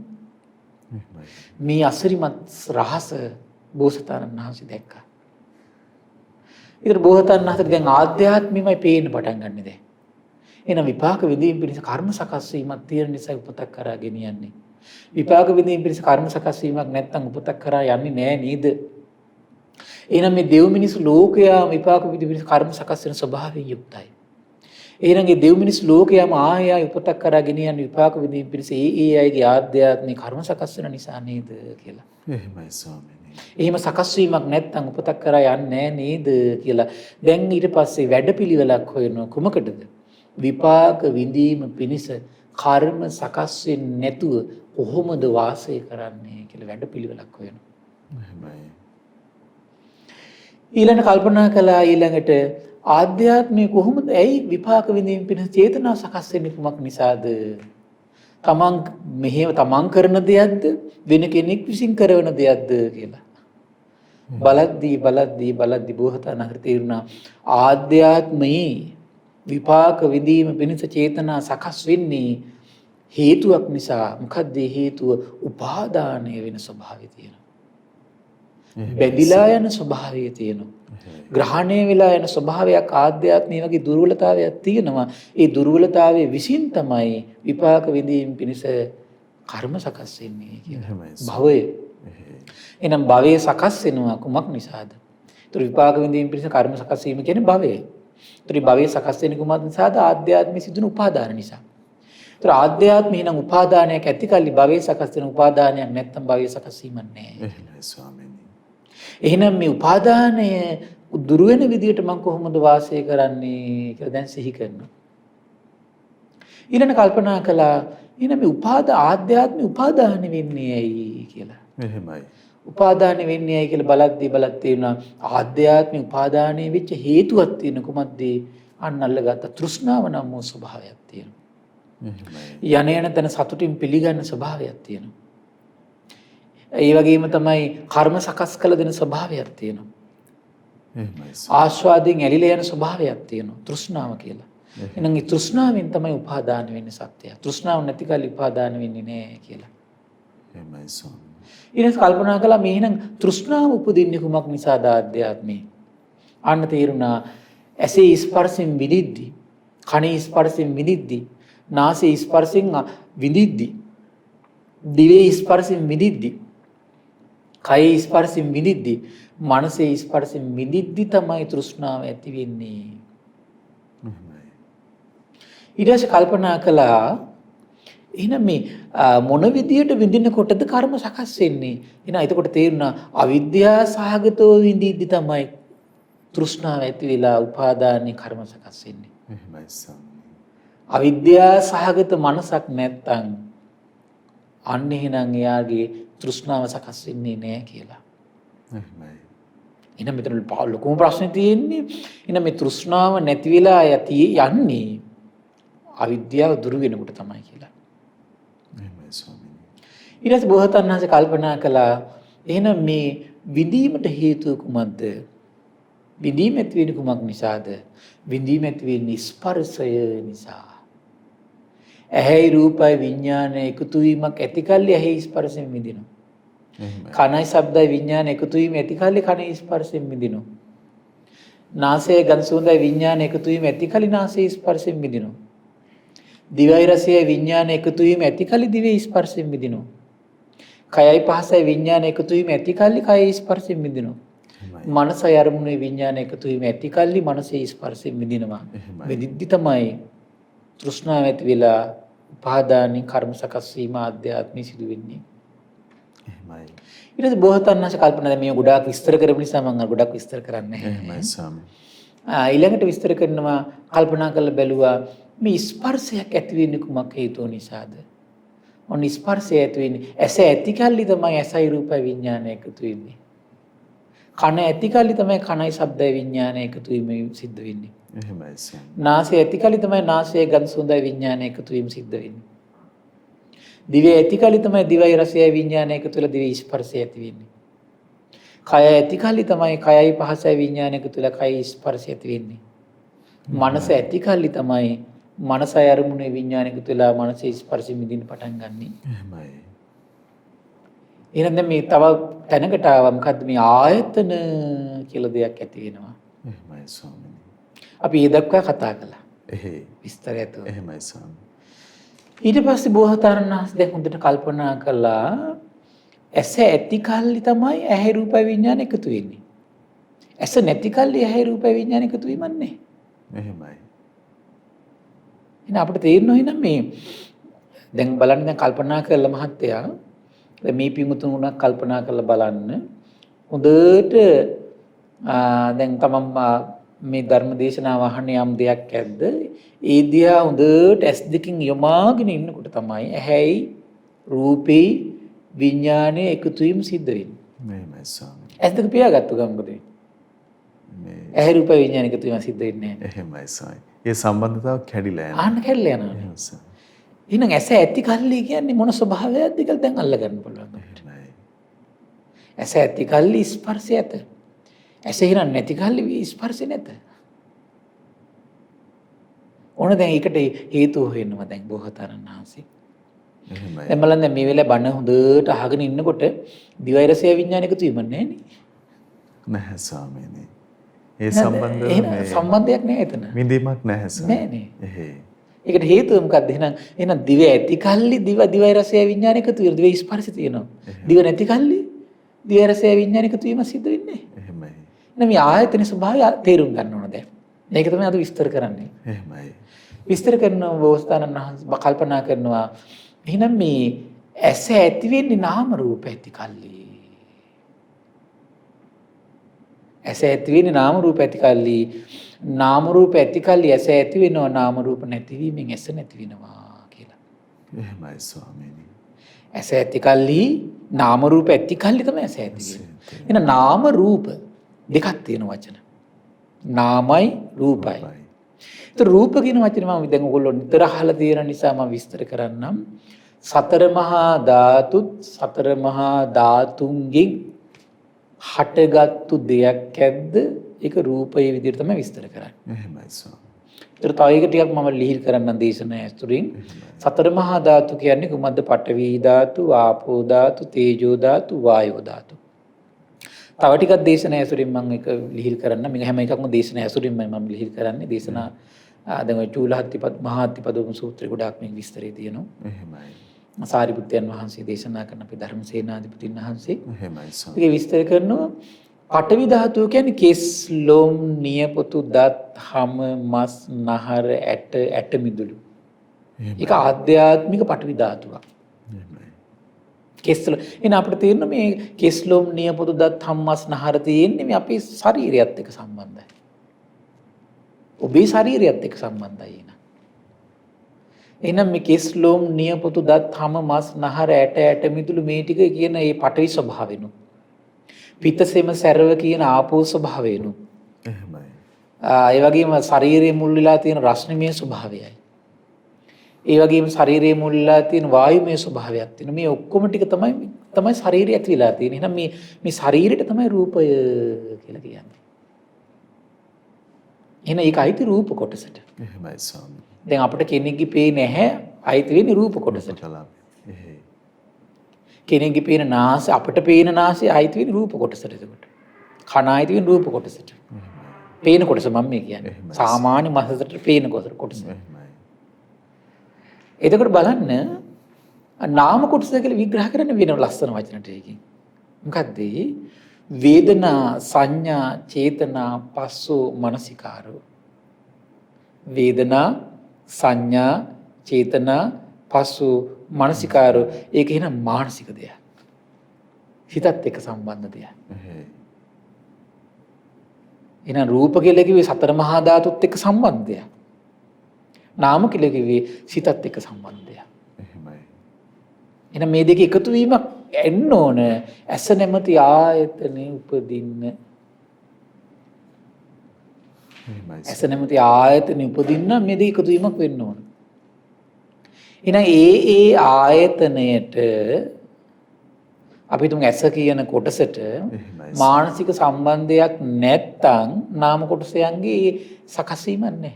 මේ අසිරිමත් රහස බෝසතාණන් වහන්සේ දැක්කා. ඊට බෝසතාණන් වහන්සේ දැන් ආධ්‍යාත්මෙමයි පේන්න පටන් ගන්නෙ දැන්. එහෙනම් විපාක විඳීම පිණිස කර්ම සකස් වීමක් තියෙන නිසා උපතක් කරා ගෙනියන්නේ. විපාක විඳීම පිණිස කර්ම සකස් වීමක් නැත්නම් උපතක් කරා යන්නේ නෑ නේද? එහෙනම් මේ දෙව් මිනිස් ලෝකයා විපාක විඳීම පිණිස කර්ම සකස් වෙන ස්වභාවයෙන් යුක්තයි. එහෙනම් මේ දෙව් මිනිස් ලෝකයාම ආය උපතක් කරා ගෙනියන විපාක විඳීම පිණිස ඒ අයගේ ආධ්‍යාත්මික කර්ම සකස් වෙන නිසා නේද කියලා. එහෙමයි ස්වාමීනි. එහෙම සකස් වීමක් නැත්නම් උපතක් කරා යන්නේ නේද කියලා. දැන් ඊට පස්සේ වැඩපිළිවෙලක් හොයනවා කුමකටද? විපාක විඳීම පිණිස කර්ම සකස් වෙන්නේ නැතුව කොහොමද වාසය කරන්නේ කියලා වැඩපිළිවෙලක් හොයනවා. එහෙමයි. ඊළඟ කල්පනා කළා ඊළඟට ආධ්‍යාත්මය කොහොමද ඇයි විපාක විඳීම පිණිස චේතනා සකස් වෙන්නේ කුමක් නිසාද? තමන් කරන දෙයක්ද වෙන කෙනෙක් විසින් කරන දෙයක්ද කියලා. බලද්දී බෝසතාණන් වහන්සේ තේරුණා ආධ්‍යාත්මයේ විපාක විඳීම පිණිස චේතනා සකස් වෙන්නේ හේතුවක් නිසා. මොකද්ද හේතුව? උපාදානය වෙන ස්වභාවය තියෙනවා. බැඳිලා යන ස්වභාවය තියෙනවා. ග්‍රහණය වෙලා යන ස්වභාවයක් ආධ්‍යාත්මයේ වගේ දුර්වලතාවයක් තියෙනවා. ඒ දුර්වලතාවයේ විසින් තමයි විපාක විඳීම පිණිස කර්ම සකස් වෙන්නේ කියලා. භවය. එහෙනම් භවයේ සකස් වෙනවා කුමක් නිසාද? ඒතර විපාක විඳීම පිණිස කර්ම සකස් වීම කියන්නේ භවය. ඒතර භවයේ සකස් වෙන්නේ කුමක් නිසාද? ආධ්‍යාත්මයේ සිදුන උපාදාන නිසා. ඒතර ආධ්‍යාත්මේ නම් උපාදානයක් ඇති කල්ලි භවයේ සකස් වෙන උපාදානයක් නැත්තම් භවයේ සකස් වීමක් නැහැ. එහෙමයි ස්වාමීනි. එහෙනම් මේ උපාදානය දුරු වෙන විදියට මම කොහොමද වාසය කරන්නේ කියලා දැන් සිහි කරනවා. ඊළඟ කල්පනා කළා එහෙනම් මේ ආධ්‍යාත්මික උපාදාන වෙන්නේ ඇයි කියලා. එහෙමයි. උපාදාන වෙන්නේ ඇයි කියලා බලද්දී තේරුණා ආධ්‍යාත්මික උපාදානයේ වෙච්ච හේතුවක් තියෙන කුමක්ද? අන්න අල්ලගත්ත තෘෂ්ණාව නම් වූ ස්වභාවයක් තියෙනවා. එහෙමයි. යන තැන සතුටින් පිළිගන්න ස්වභාවයක් තියෙනවා. ඒ වගේම තමයි කර්ම සකස් කළ දෙන ස්වභාවයක් තියෙනවා. ආස්වාදයෙන් ඇලිලා යන ස්වභාවයක් තියෙනවා තෘෂ්ණාව කියලා. එහෙනම් ඒ තෘෂ්ණාවෙන් තමයි උපාදාන වෙන්නේ සත්‍යය. තෘෂ්ණාව නැති කල උපාදාන වෙන්නේ නැහැ කියලා. එහෙමයි ස්වාමී. ඊට කල්පනා කළා මේ එහෙනම් තෘෂ්ණාව උපදින්නේ කුමක් නිසාද ආධ්‍යාත්මේ? අන්න තේරුණා ඇසේ ස්පර්ශයෙන් විඳිද්දි, කනේ ස්පර්ශයෙන් විඳිද්දි, නාසයේ ස්පර්ශයෙන් විඳිද්දි, දිවේ ස්පර්ශයෙන් විඳිද්දි, කයේ ස්පර්ශයෙන් විඳිද්දි, මනසේ ස්පර්ශයෙන් විඳිද්දි තමයි තෘෂ්ණාව ඇති වෙන්නේ. ඊට පස්සේ කල්පනා කළා එහෙනම් මේ මොන විදියට විඳිනකොටද කර්ම සකස් වෙන්නේ? එහෙනම් එතකොට තේරුණා අවිද්‍යාව සහගතව විඳිද්දි තමයි තෘෂ්ණාව ඇති වෙලා උපාදානයේ කර්ම සකස් වෙන්නේ. එහෙමයි ස්වාමීනි. අවිද්‍යාව සහගත මනසක් නැත්තම් අන්න එහෙනම් එයාගේ තෘෂ්ණාව සකස් වෙන්නේ නැහැ කියලා. එහෙමයි. එහෙනම් මෙතන ලොකුම ප්‍රශ්නේ තියෙන්නේ එහෙනම් මේ තෘෂ්ණාව නැති වෙලා යන්නේ අවිද්‍යාව දුරු වෙනකොට තමයි කියලා. එහෙමයි ස්වාමීනි. ඊට පස්සේ බෝසතාණන් වහන්සේ කල්පනා කළා එහෙනම් මේ විඳීමට හේතුව කුමක්ද? විඳීම ඇති වෙන්නේ කුමක් නිසාද? විඳීම ඇති වෙන්නේ ස්පර්ශය නිසා. ඇහැයි රූපයි විඥානය එකතු වීමක් ඇතිකල්ලි ඇහි ස්පර්ශයෙන් විඳිනවා. කනයි ශබ්දයි විඥාන එකතු වීම ඇතිකල්ලි කනේ ස්පර්ශයෙන් විඳිනවා. නාසය ගඳ සුවඳයි විඥාන එකතු වීම ඇතිකල්ලි නාසයේ ස්පර්ශයෙන් විඳිනවා. දිවයි රසයයි විඥාන එකතු වීම ඇතිකල්ලි දිවේ ස්පර්ශයෙන් විඳිනවා. කයයි පහසයි විඥාන එකතු වීම ඇතිකල්ලි කයේ ස්පර්ශයෙන් විඳිනවා. මනසයි අරමුණේ විඥාන එකතු වීම ඇතිකල්ලි මනසේ ස්පර්ශයෙන් විඳිනවා. විදිද්දි තමයි තෘෂ්ණාව ඇති වෙලා උපාදානින් කර්ම සකස් වීම ආධ්‍යාත්මී සිදු වෙන්නේ. එහෙමයි. ඊට පස්සේ බෝසතාණන් වහන්සේ කල්පනා මේ ගොඩාක් විස්තර කරපු නිසා මම ගොඩක් විස්තර කරන්නේ නැහැ. එහෙමයි ස්වාමී. ඊළඟට විස්තර කරනවා කල්පනා කරලා බැලුවා මේ ස්පර්ශයක් ඇති වෙන්නේ කුමක් හේතුව නිසාද? ඔන්න ස්පර්ශය ඇති වෙන්නේ ඇස ඇති කල්ලි තමයි ඇසයි රූපයි විඥානය එකතු වෙන්නේ. කන ඇති කල්ලි තමයි කනයි ශබ්දයි විඥානය එකතු වීම සිද්ධ වෙන්නේ. එහෙමයි ස්වාමී. නාසය ඇති කල්ලි තමයි නාසයේ ගඳ සුවඳයි විඥානය එකතු වීම සිද්ධ වෙන්නේ. දිවේ ඇති කල්ලි තමයි දිවයි රසයයි විඥානය එකතු වෙලා දිවේ ස්පර්ශය ඇති වෙන්නේ. කය ඇති කල්ලි තමයි කයයි පහසයි විඥානය එකතු වෙලා කයයි ස්පර්ශය ඇති වෙන්නේ. මනස ඇති කල්ලි තමයි මනසයි අරමුණේ විඥානය එකතු වෙලා මනසේ ස්පර්ශෙ මිදින්න පටන් ගන්නෙ. එහෙමයි. එහෙනම් දැන් මේ තව තැනකට ආවා මොකද්ද මේ ආයතන කියලා දෙයක් ඇති වෙනවා. එහෙමයි ස්වාමීනි. අපි ඒ දක්වා කතා කළා. එහෙයි. විස්තරයත්. එහෙමයි ස්වාමී. ඊට පස්සේ බෝසතාණන් වහන්සේ දැන් හොඳට කල්පනා කළා ඇස ඇති කල්ලි තමයි ඇහැ රූප විඥාන එකතු වෙන්නේ. ඇස නැති කල්ලි ඇහැ රූප විඥාන එකතු වෙන්නේ නැහැ. එහෙමයි. එහෙනම් අපිට තේරෙනවා එහෙනම් මේ දැන් බලන්න දැන් කල්පනා කරලා මහත්තයා දැන් මේ පිඟුතුන් උනක් කල්පනා කරලා බලන්න හොඳට දැන් තමන් මේ ධර්ම දේශනාව අහන්නේ යම් දෙයක් ඇද්ද ඒ දිහා හොඳට ඇස් දෙකින් යොමාගෙන ඉන්නකොට තමයි ඇහැයි රූපේ විඥානයේ එකතු වීම සිද්ධ වෙන්නේ. මේමයි ස්වාමී. ඇස් දෙක පියාගත්තු ගමන් මොකද වෙන්නේ? ඇහැ රූප විඥාන එකතු වීම සිද්ධ වෙන්නේ නැහැ. එහෙමයි ස්වාමී. ඒ සම්බන්ධතාව කැඩිලා යනවා. ආන්න කැඩලා යනවා. එහෙනම් ඇස ඇති කල්ලි කියන්නේ මොන ස්වභාවයක්ද කියලා දැන් අල්ල ගන්න පුළුවන්. එහෙමයි. ඇස ඇති කල්ලි ස්පර්ශය ඇත. ඇස හිරන් නැති කල්ලි ස්පර්ශය නැත. ඕන දැන් ඒකට හේතුව වෙනවා දැන් බෝසතාණන් වහන්සේ. එහෙමයි. දැන් බලන්න මේ වෙලාවේ බණ හොඳට අහගෙන ඉන්නකොට දිවයි රසය විඥාන එකතු වීම නැහැ නේ. නැහැ ස්වාමීනි. ඒ සම්බන්ධව මේ සම්බන්ධයක් නැහැ එතන. විඳීමක් නැහැ ස්වාමී. නැහැ නේ. එහෙයි. ඒකට හේතුව මොකද්ද? එහෙනම් දිව ඇති කල්ලි දිවයි රසය විඥාන එකතු වෙනවා. දිවේ ස්පර්ශය තියෙනවා. දිව නැති කල්ලි දිවයි රසය විඥාන එකතු වීම සිද්ධ වෙන්නේ නැහැ. එහෙමයි. එහෙනම් මේ ආයතන ස්වභාවය තේරුම් ගන්න ඕන දැන්. මේක තමයි අද විස්තර කරන්නේ. එහෙමයි. විස්තර කරන බෝසතාණන් වහන්සේ කල්පනා කරනවා එහෙනම් මේ ඇස ඇති වෙන්නේ නාම රූප ඇති කල්ලි. ඇස ඇති වෙන්නේ නාම රූප ඇති කල්ලි. නාම රූප ඇති කල්ලි ඇස ඇති වෙනවා නාම රූප නැතිවීමෙන් ඇස නැති වෙනවා කියලා. එහෙමයි ස්වාමීනි. ඇස ඇති කල්ලි නාම රූප ඇති කල්ලි තමයි ඇස ඇති වෙන්නේ. එහෙනම් නාම රූප දෙකක් තියෙන වචන. නාමයි රූපයි. ඒත් රූප කියන වචනේ මම දැන් ඔයගොල්ලෝ නිතර අහලා තියෙන නිසා මම විස්තර කරන්නම්. සතර මහා ධාතුත් සතර මහා ධාතුන්ගෙන් හටගත්තු දෙයක් ඇද්ද? ඒක රූපයේ විදිහට තමයි විස්තර කරන්නේ. එහෙමයි ස්වාමී. ඒතර තව එක ටිකක් මම ලිහිල් කරන්න දේශනා ඇතුලින් සතර මහා ධාතු කියන්නේ කුමද්ද? පඨවි ධාතු, ආපෝ ධාතු, තේජෝ ධාතු, වායෝ ධාතු. තව ටිකක් දේශනා ඇතුලින් මම එක ලිහිල් කරන්න. මේ හැම එකක්ම දේශනා ඇතුලින් මම ලිහිල් කරන්නේ. දේශනා දැන් ඔය චූලහත්තිපද මහාත්තිපදෝම සූත්‍රේ ගොඩාක් මේ විස්තරේ තියෙනවා. එහෙමයි. සාරිපුත්තයන් වහන්සේ දේශනා කරන අපේ ධර්මසේනාධිපතින් වහන්සේ. එහෙමයි සම්. ඒක විස්තර කරනවා පඨවි ධාතුව කියන්නේ කෙස්, ලොම්, නියපොතු, දත්, හම, මස්, නහර, ඇට මිදුළු. ඒක ආධ්‍යාත්මික පඨවි ධාතුවක්. එහෙමයි. කෙස්වල එන අපිට තේරෙන මේ කෙස්, ලොම්, නියපොතු, දත්, හම, මස්, නහර තියෙන්නේ මේ අපේ ශරීරයත් එක්ක සම්බන්ධයි. ඔබේ ශරීරයත් එක්ක සම්බන්ධයි එන. එහෙනම් මේ කෙස්, ලොම්, නියපොතු, දත්, හම, මස්, නහර, ඇට මිදුළු මේ ටික කියන මේ පඨවි ස්වභාවෙනු. පිතසෙම සැරව කියන ආපෝ ස්වභාවයනු. එහෙමයි. ඒ වගේම ශරීරයේ මුල් වෙලා තියෙන රශ්මිමය ස්වභාවයයි. ඒ වගේම ශරීරයේ මුල් වෙලා තියෙන වායුමය ස්වභාවයක් තියෙනවා. මේ ඔක්කොම ටික තමයි ශරීරය ඇති වෙලා තියෙන්නේ. එහෙනම් මේ ශරීරයට තමයි රූපය කියලා කියන්නේ. එහෙනම් ඒක අයිති රූප කොටසට. එහෙමයි ස්වාමී. දැන් අපිට කෙනෙක්ගේ පේන්නේ නැහැ අයිති වෙන්නේ රූප කොටසට. එහෙයි. කෙනෙක්ගේ පේන නාසය අපිට පේන නාසය අයිති වෙන්නේ රූප කොටසට. එතකොට කන අයිති වෙන්නේ රූප කොටසට. පේන කොටස මම මේ කියන්නේ. සාමාන්‍ය මනසට පේන කොටස. එතකොට බලන්න නාම කොටස කියලා විග්‍රහ කරන්න වෙන ලස්සන වචන ටිකකින්. මොකද්ද? වේදනා, සංඥා, චේතනා, පස්සෝ, මනසිකාරෝ. වේදනා, සංඥා, චේතනා, පස්සෝ, මනසිකාරෝ. ඒක එහෙනම් මානසික දෙයක්. හිතත් එක්ක සම්බන්ධ දෙයක්. එහෙනම් රූප කියලා කිව්වේ සතර මහා ධාතුත් එක්ක සම්බන්ධ දෙයක්. නාම කියලා කිව්වේ සිතත් එක්ක සම්බන්ධ දෙයක්. එහෙමයි. එහෙනම් මේ දෙක එකතු වීමක් එන්න ඕන. ඇස නැමැති ආයතනෙ උපදින්න. එහෙමයි. ඇස නැමැති ආයතනෙ උපදින්න මේ දෙක එකතු වීමක් වෙන්න ඕන. එහෙනම් ඒ ආයතනයට අපි තුන් ඇස කියන කොටසට මානසික සම්බන්ධයක් නැත්තම් නාම කොටසයන්ගේ සකස් වීමක් නැහැ.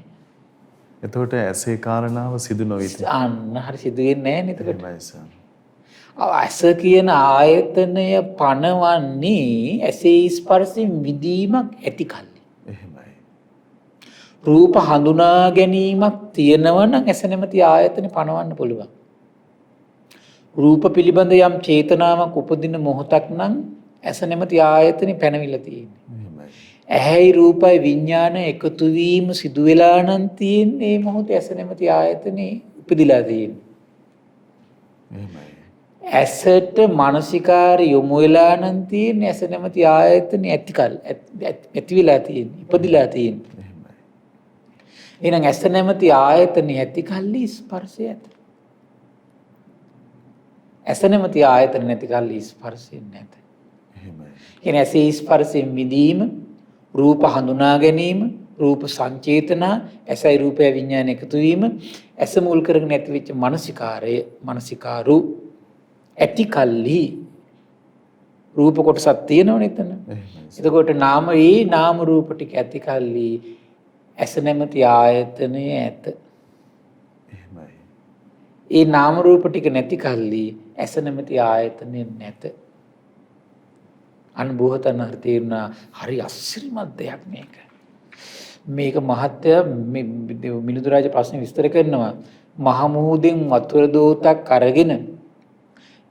එතකොට ඇසේ කාරණාව සිදු නොවිද? අන්න හරි සිදු වෙන්නේ නැහැ නේද? එහෙමයි ස්වාමී. ඇස කියන ආයතනය පනවන්නේ ඇසේ ස්පර්ශයෙන් විඳීමක් ඇති කල්ලි. එහෙමයි. රූප හඳුනා ගැනීමක් තියෙනවා නම් ඇස නැමැති ආයතනෙ පනවන්න පුළුවන්. රූප පිළිබඳ යම් චේතනාවක් උපදින මොහොතක් නම් ඇස නැමැති ආයතනෙ පැනවිලා තියෙන්නේ. එහෙමයි. ඇහැයි රූපයි විඥාන එකතු වීම සිදු වෙලා නම් තියෙන්නේ මේ මොහොතේ ඇස නැමැති ආයතනෙ උපදිලා තියෙන්නේ. එහෙමයි. ඇසට මානසිකාර යොමු වෙලා නම් තියෙන්නේ ඇස නැමැති ආයතනෙ ඇති වෙලා තියෙන්නේ ඉපදිලා තියෙන්නේ. එහෙමයි. එහෙනම් ඇස නැමැති ආයතනෙ ඇති කල්ලි ස්පර්ශය ඇත. ඇස නැමැති ආයතන නැති කල්ලි ස්පර්ශය නැත. එහෙමයි. කියන්නේ ඇසේ ස්පර්ශයෙන් විඳීම, රූප හඳුනා ගැනීම, රූප සංචේතනා, ඇසයි රූපය විඥාන එකතු වීම, ඇස මුල් කරගෙන ඇතිවෙච්ච මානසිකාරු ඇති කල්හි රූප කොටසක් තියෙනවනේ එතන. එතකොට නාම රූප ටික ඇති කල්හි ඇස නැමැති ආයතනය ඇත. එහෙමයි. ඒ නාම රූප ටික නැති කල්හි ඇස නැමැති ආයතනය නැත. අනුභවතන තේරුණා හරි අසිරිමත් දෙයක් මේක. මේක මහත්ය මිලිඳු රාජ ප්‍රශ්න විස්තර කරනවා. මහ මුහුදෙන් වතුර දෝතක් අරගෙන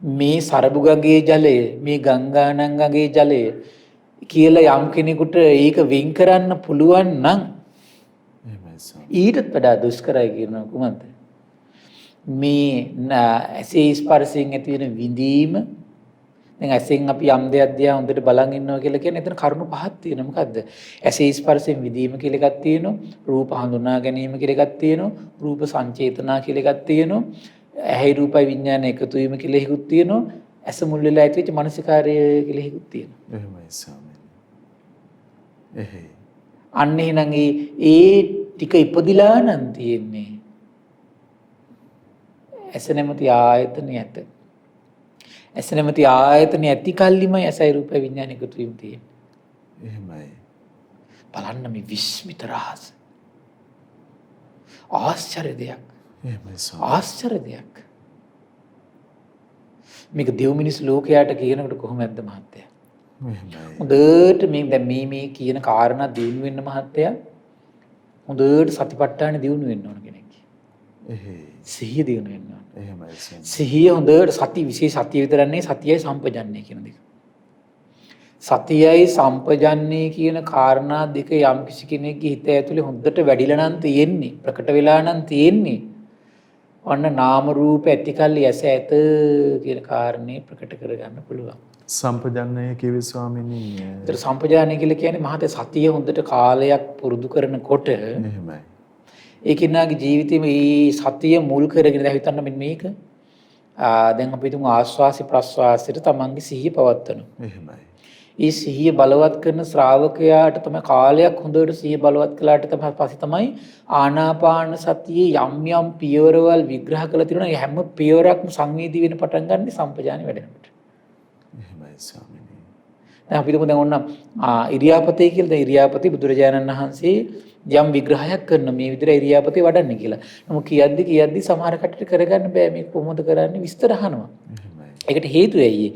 මේ සරබුගගේ ජලය, මේ ගංගානංගගේ ජලය කියලා යම් කෙනෙකුට ඒක වෙන් කරන්න පුළුවන් නම් ඊටත් වඩා දුෂ්කරයි කියනවා කුමන්ද? මේ ඇසේ ස්පර්ශයෙන් ඇති වෙන විඳීම. දැන් ඇසෙන් අපි යම් දෙයක් දිහා හොඳට බලන් ඉන්නවා කියලා කියන්නේ එතන කරුණු පහක් තියෙනවා. මොකද්ද? ඇසේ ස්පර්ශයෙන් විඳීම කියලා එකක් තියෙනවා. රූප හඳුනා ගැනීම කියලා එකක් තියෙනවා. රූප සංචේතනා කියලා එකක් තියෙනවා. ඇහි රූපයි විඥාන එකතු වීම කියලා එකක් තියෙනවා. ඇස මුල් වෙලා ඇතිවෙච්ච මානසිකාරය කියලා එකක් තියෙනවා. එහෙමයි ස්වාමීනි. එහෙයි. අන්න එහෙනම් ඒ ටික ඉපදිලා නම් තියෙන්නේ ඇස නැමැති ආයතනය ඇත. ඇස නැමැති ආයතනය ඇති කල්ලිමයි ඇසයි රූපයි විඥාන එකතු වීම තියෙන්නේ. එහෙමයි. බලන්න මේ විස්මිත රහස. ආශ්චර්ය දෙයක්. එහෙමයි ස්වාමී. ආශ්චර්ය දෙයක්. මේක දෙව් මිනිස් ලෝකයට කියනකොට කොහොමද මහත්තයා? එහෙමයි. හොඳට මේ දැන් මේ කියන කාරණා දිනු වෙන්න මහත්තයා හොඳට සතිපට්ඨාන දිනු වෙන්න ඕන කෙනෙක්. එහෙයි. සිහිය දිනු වෙන්න ඕන. එහෙමයි ස්වාමී. සිහිය හොඳට සති විශේෂ සතිය විතරක් නෙවෙයි සතියයි සම්පජන්ණය කියන දෙක. සතියයි සම්පජන්ණය කියන කාරණා දෙක යම් කිසි කෙනෙක්ගේ හිත ඇතුලේ හොඳට වැඩිලා නම් තියෙන්නේ ප්‍රකට වෙලා නම් තියෙන්නේ ඔන්න නාම රූප ඇතිකල්ලි ඇස ඇත කියන කාරණේ ප්‍රකට කරගන්න පුළුවන්. සම්පජන්ණය කිව්වේ ස්වාමීනි. ඒතර සම්පජානනය කියලා කියන්නේ මහත සතිය හොඳට කාලයක් පුරුදු කරනකොට එහෙමයි. ඒ කෙනාගේ ජීවිතේ මේ සතිය මුල් කරගෙන දැන් හිතන්න මෙන්න මේක. දැන් අපි තුමු ආස්වාසි ප්‍රස්වාසයට තමන්ගේ සිහිය පවත්වනවා. එහෙමයි. ඒ සිහිය බලවත් කරන ශ්‍රාවකයාට තමයි කාලයක් හොඳට සිහිය බලවත් කළාට තමයි පස්සේ තමයි ආනාපාන සතියේ යම් යම් පියවරවල් විග්‍රහ කරලා තියෙනවා. ඒ හැම පියවරක්ම සංවේදී වෙන පටන් ගන්න සම්පජානෙ වැඩෙනකොට. එහෙමයි ස්වාමීනි. දැන් අපි තුමු දැන් ඔන්න ඉරියාපතේ කියලා දැන් ඉරියාපතේ බුදුරජාණන් වහන්සේ යම් විග්‍රහයක් කරන මේ විදිහට ඉරියාපතේ වඩන්නේ කියලා. නමුත් කියද්දි සමහර කටට කරගන්න බෑ මේක කොහොමද කරන්නේ විස්තර අහනවා. එහෙමයි. ඒකට හේතුව ඇයි?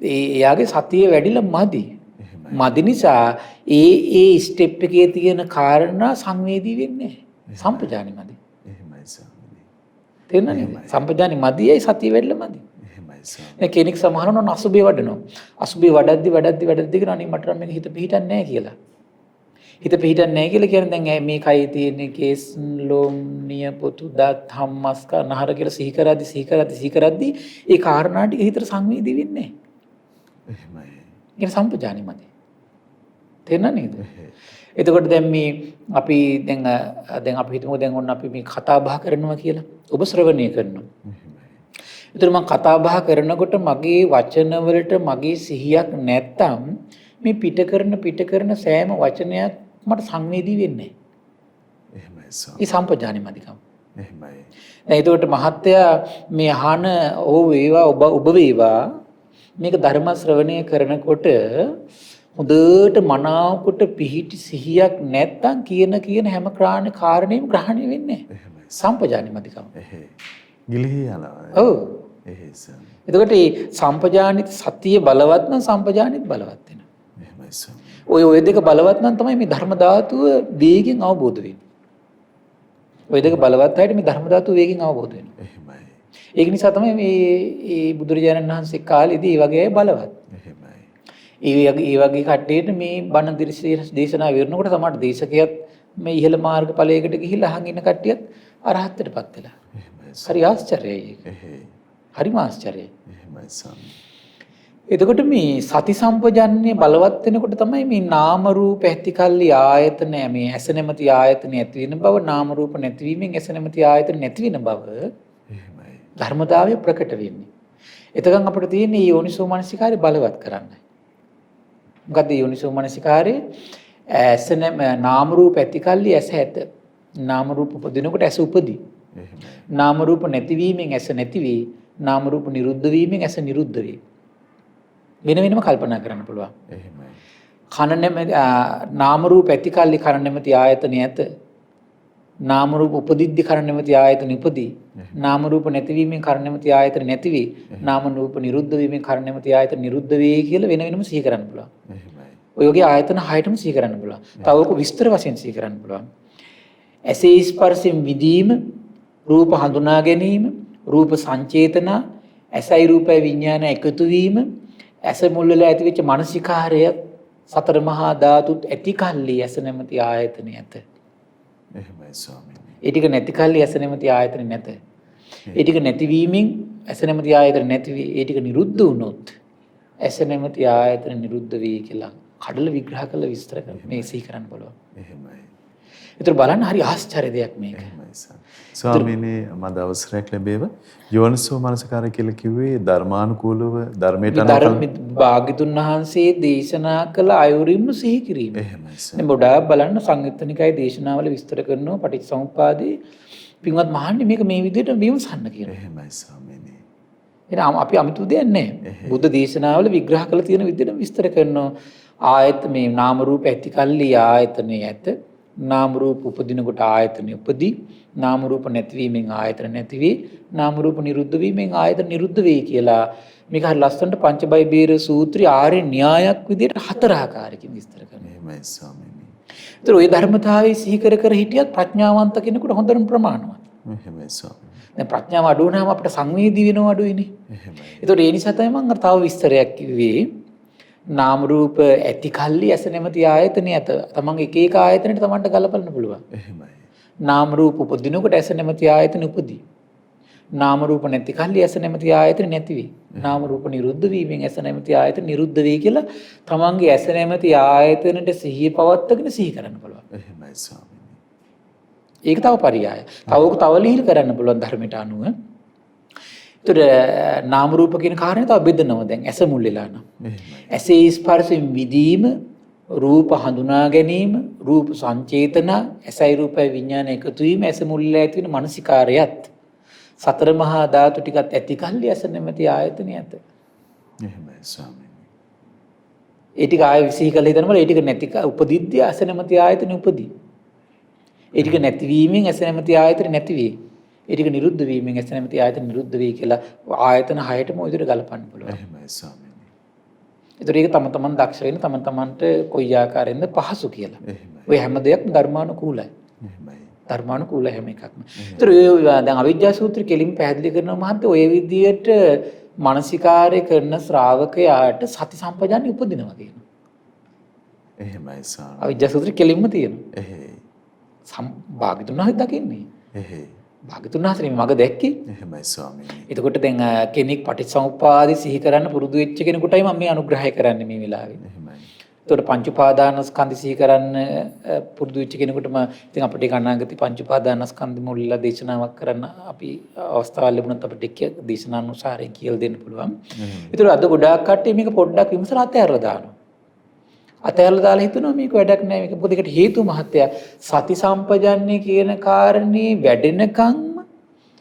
එයාගේ සතිය වැඩිලා මදි. එහෙමයි. මදි නිසා ඒ ස්ටෙප් එකේ තියෙන කාරණා සංවේදී වෙන්නේ නැහැ. සම්පජානෙ මදි. එහෙමයි ස්වාමීනි. තේරෙනවද? සම්පජානෙ මදියි සතිය වැඩිලා මදි. එහෙමයි ස්වාමීනි. දැන් කෙනෙක් සමහරවන අසුබේ වඩනවා. අසුබේ වඩද්දි කියන අනේ මට නම් මේක හිත පිහිටන්නේ නැහැ කියලා. හිත පිහිටන්නේ නැහැ කියලා කියන්නේ දැන් මේ කයි තියෙන කේස් ලොම් නිය පොතු දත් හම්මස්ක නහර කියලා සිහි කරද්දි ඒ කාරණා ටික හිතට සංවේදී වෙන්නේ නැහැ. එහෙමයි. කියන සම්පජානෙ මදි. තේරෙනවද නේද? එතකොට දැන් මේ අපි දැන් අපි හිතමු දැන් ඔන්න අපි මේ කතා බහ කරනවා කියලා. ඔබ ශ්‍රවණය කරනවා. ඒතර මම කතා බහ කරනකොට මගේ වචන වලට මගේ සිහියක් නැත්තම් මේ පිට කරන සෑම වචනයක් මට සංවේදී වෙන්නේ නැහැ. එහෙමයි ඒ ස්වාමීනි. සම්පජානෙ මදිකම. එහෙමයි. දැන් ඒකට මහත්තයා මේ අහන ඕ වේවා ඔබ වේවා මේක ධර්ම ශ්‍රවණය කරනකොට හොඳට මනාවකට පිහිටි සිහියක් නැත්තම් කියන හැම කාරණේම ග්‍රහණය වෙන්නේ නැහැ. එහෙමයි. සම්පජානෙ මදිකම. එහෙයි. ගිලිහි යනවා. ඔව්. එහෙයි ස්වාමීනි. එතකොට මේ සම්පජානිත සතිය බලවත් නම් සම්පජානිත බලවත් වෙනවා. එහෙමයි ස්වාමීනි. ඔය දෙක බලවත් නම් තමයි මේ ධර්ම ධාතුව වේගෙන් අවබෝධ වෙන්නේ. ඔය දෙක බලවත් අයට මේ ධර්ම ධාතුව වේගෙන් අවබෝධ වෙනවා. එහෙමයි. ඒක නිසා තමයි මේ බුදුරජාණන් වහන්සේ කාලේදී මේ වගේ අය බලවත්. එහෙමයි. ඒ වගේ කට්ටියට මේ බණ දේශනා වෙනකොට තමයි දේශකයත් මේ ඉහළ මාර්ගඵලයකට ගිහිල්ලා අහන් ඉන්න කට්ටියත් අරහත්ත්වයටපත් වෙලා. එහෙමයි. හරි ආශ්චර්යයි ඒක. එහෙයි. හරිම ආශ්චර්යයි. එහෙමයි ස්වාමීනි. එතකොට මේ සති සම්පජන්ණය බලවත් වෙනකොට තමයි මේ නාම රූප ඇතිකල්ලි ආයතන මේ ඇස නැමැති ආයතන ඇති වෙන බව නාම රූප නැතිවීමෙන් ඇස නැමැති ආයතන නැති වෙන බව එහෙමයි. ධර්මතාවය ප්‍රකට වෙන්නේ. එතකන් අපිට තියෙන්නේ යෝනිසෝ මනසිකාරය බලවත් කරන්න. මොකද යෝනිසෝ මනසිකාරය ඇස නාම රූප ඇතිකල්ලි ඇස ඇත. නාම රූප උපදිනකොට ඇස උපදී. එහෙමයි. නාම රූප නැතිවීමෙන් ඇස නැති වේ. නාම රූප නිරුද්ධ වීමෙන් ඇස නිරුද්ධ වේ. වෙන වෙනම කල්පනා කරන්න පුළුවන්. එහෙමයි. කන නාම රූප ඇතිකල්ලි කන නැමැති ආයතනය ඇත. නාම රූප උපදිද්දි කන නැමැති ආයතන උපදී. නාම රූප නැතිවීමෙන් කන නැමැති ආයතන නැති වේ. නාම රූප නිරුද්ධ වීමෙන් කන නැමැති ආයතන නිරුද්ධ වේ කියලා වෙන වෙනම සිහි කරන්න පුළුවන්. එහෙමයි. ඔය වගේ ආයතන 6ටම සිහි කරන්න පුළුවන්. තව ඔක විස්තර වශයෙන් සිහි කරන්න පුළුවන්. ඇසේ ස්පර්ශයෙන් විදීම, රූප හඳුනා ගැනීම, රූප සංචේතන, ඇසයි රූපයි විඥාන එකතු වීම, ඇස මුල් වෙලා ඇතිවෙච්ච මානසිකාරය සතර මහා ධාතුත් ඇති කල්ලි ඇස නැමැති ආයතනය ඇත. එහෙමයි ස්වාමීනි. ඒ ටික නැති කල්ලි ඇස නැමැති ආයතන නැත. ඒ ටික නැතිවීමෙන් ඇස නැමැති ආයතන නැති වී ඒ ටික නිරුද්ධ වුණොත් ඇස නැමැති ආයතන නිරුද්ධ වේ කියලා කඩල විග්‍රහ කරලා විස්තර කරන මේ සිහි කරන්න බලව. එහෙමයි. ඒතර බලන්න හරි ආශ්චර්ය දෙයක් මේක. එහෙමයි ස්වාමීනි. මම දවසක් ලැබේව යෝනිසෝ මනසකාරය කියලා කිව්වේ ධර්මානුකූලව ධර්මයට ධර්ම භාග්‍යතුන් වහන්සේ දේශනා කළ අයුරින්ම සිහි කිරීම. එහෙමයි සර්. දැන් ගොඩාක් බලන්න සංයුත්තනිකයි දේශනාවල විස්තර කරනවා පටිච්චසමුප්පාදේ පින්වත් මහන්නේ මේක මේ විදිහට විමසන්න කියනවා. එහෙමයි ස්වාමීනි. එහෙනම් අපි අමිතු දෙයක් නැහැ. බුද්ධ දේශනාවල විග්‍රහ කරලා තියෙන විදිහට විස්තර කරනවා. ආයත මේ නාම රූප ඇති කල්ලි ආයතනේ ඇත. නාම රූප උපදිනකොට ආයතන උපදී. නාම රූප නැතිවීමෙන් ආයතන නැති වේ. නාම රූප නිරුද්ධ වීමෙන් ආයතන නිරුද්ධ වේ කියලා මේක හරි ලස්සනට පංචබයිබේර සූත්‍රයේ ආර්ය න්‍යායක් විදිහට හතර ආකාරයකින් විස්තර කරනවා. එහෙමයි ස්වාමීනි. ඒතර ওই ධර්මතාවයේ සිහි කර කර හිටියත් ප්‍රඥාවන්ත කෙනෙකුට හොඳටම ප්‍රමාණවත්. එහෙමයි ස්වාමීනි. දැන් ප්‍රඥාව අඩු වුණාම අපිට සංවේදී වෙනව අඩුයිනේ. එහෙමයි. ඒතකොට ඒ නිසා තමයි මම තව විස්තරයක් කිව්වේ. නාම රූප ඇති කල්ලි ඇස නැමැති ආයතනය ඇත. තමන් එක එක ආයතනෙට තමන්ට ගලපන්න පුළුවන්. එහෙමයි. නාම රූප උපදිනකොට ඇස නැමැති ආයතන උපදී. නාම රූප නැති කල්ලි ඇස නැමැති ආයතන නැති වේ. නාම රූප නිරුද්ධ වීමෙන් ඇස නැමැති ආයතන නිරුද්ධ වේ කියලා තමන්ගේ ඇස නැමැති ආයතනෙට සිහිය පවත්වාගෙන සිහි කරන්න පුළුවන්. එහෙමයි ස්වාමීනි. ඒක තව පරියාය. තව ලිහිල් කරන්න පුළුවන් ධර්මයට අනුව. ඒතර නාම රූප කියන කාරණේ තව බෙදනවා දැන් ඇස මුල් වෙලා නම්. එහෙමයි. ඇසේ ස්පර්ශයෙන් විදීම, රූප හඳුනා ගැනීම, රූප සංචේතන, ඇසයි රූපයි විඥාන එකතු වීම, ඇස මුල් වෙලා ඇති වෙන මානසිකාරයත් සතර මහා ධාතු ටිකත් ඇති කල්ලි ඇස නැමැති ආයතනය ඇත. එහෙමයි ස්වාමීනි. ඒ ටික ආයෙ විසිහි කළ හිතනවල ඒ ටික නැති උපදිද්දී ඇස නැමැති ආයතන උපදී. ඒ ටික නැතිවීමෙන් ඇස නැමැති ආයතන නැති වේ. ඒ ටික නිරුද්ධ වීමෙන් ඇස නැමැති ආයතන නිරුද්ධ වේ කියලා ආයතන 6ටම ඔය විදිහට ගලපන්න පුළුවන්. එහෙමයි ස්වාමීනි. ඒතර ඒක තම තමන් දක්ෂ වෙන තම තමන්ට කොයි ආකාරයෙන්ද පහසු කියලා. එහෙමයි. ඔය හැම දෙයක්ම ධර්මානුකූලයි. එහෙමයි. ධර්මානුකූල හැම එකක්ම. ඒතර දැන් අවිජ්ජා සූත්‍රය කෙලින් පැහැදිලි කරනවා මහත්තයා ඔය විදිහට මානසිකාර්ය කරන ශ්‍රාවකයාට සති සම්පජාන්‍ය උපදිනවා කියනවා. එහෙමයි ස්වාමීනි. අවිජ්ජා සූත්‍රය කෙලින්ම තියෙනවා. එහෙයි. භාග්‍යතුන් වහන්සේ දකින්නේ. එහෙයි. භාග්‍යතුන් වහන්සේ මග දැක්කේ. එහෙමයි ස්වාමීනි. එතකොට දැන් කෙනෙක් පටිච්චසමුප්පාදේ සිහි කරන්න පුරුදු වෙච්ච කෙනෙකුටයි මම මේ අනුග්‍රහය කරන්නේ මේ වෙලාවේ. එහෙමයි. එතකොට පංච උපාදානස්කන්ධ සිහි කරන්න පුරුදු වෙච්ච කෙනෙකුටම ඉතින් අපිට ඒක අනාගතේ පංච උපාදානස්කන්ධ මුල්ලා දේශනාවක් කරන්න අපි අවස්ථාවක් ලැබුණත් අපිට දේශනානුසාරයෙන් කියලා දෙන්න පුළුවන්. ඒතර අද ගොඩාක් කට්ටිය මේක පොඩ්ඩක් විමසලා අතහැරලා දානවා. අතහැරලා දාලා හිතනවා මේක වැඩක් නෑ මේක මොකද ඒකට හේතුව මහත්තයා සති සම්පජන්ණය කියන කාරණේ වැඩෙනකන්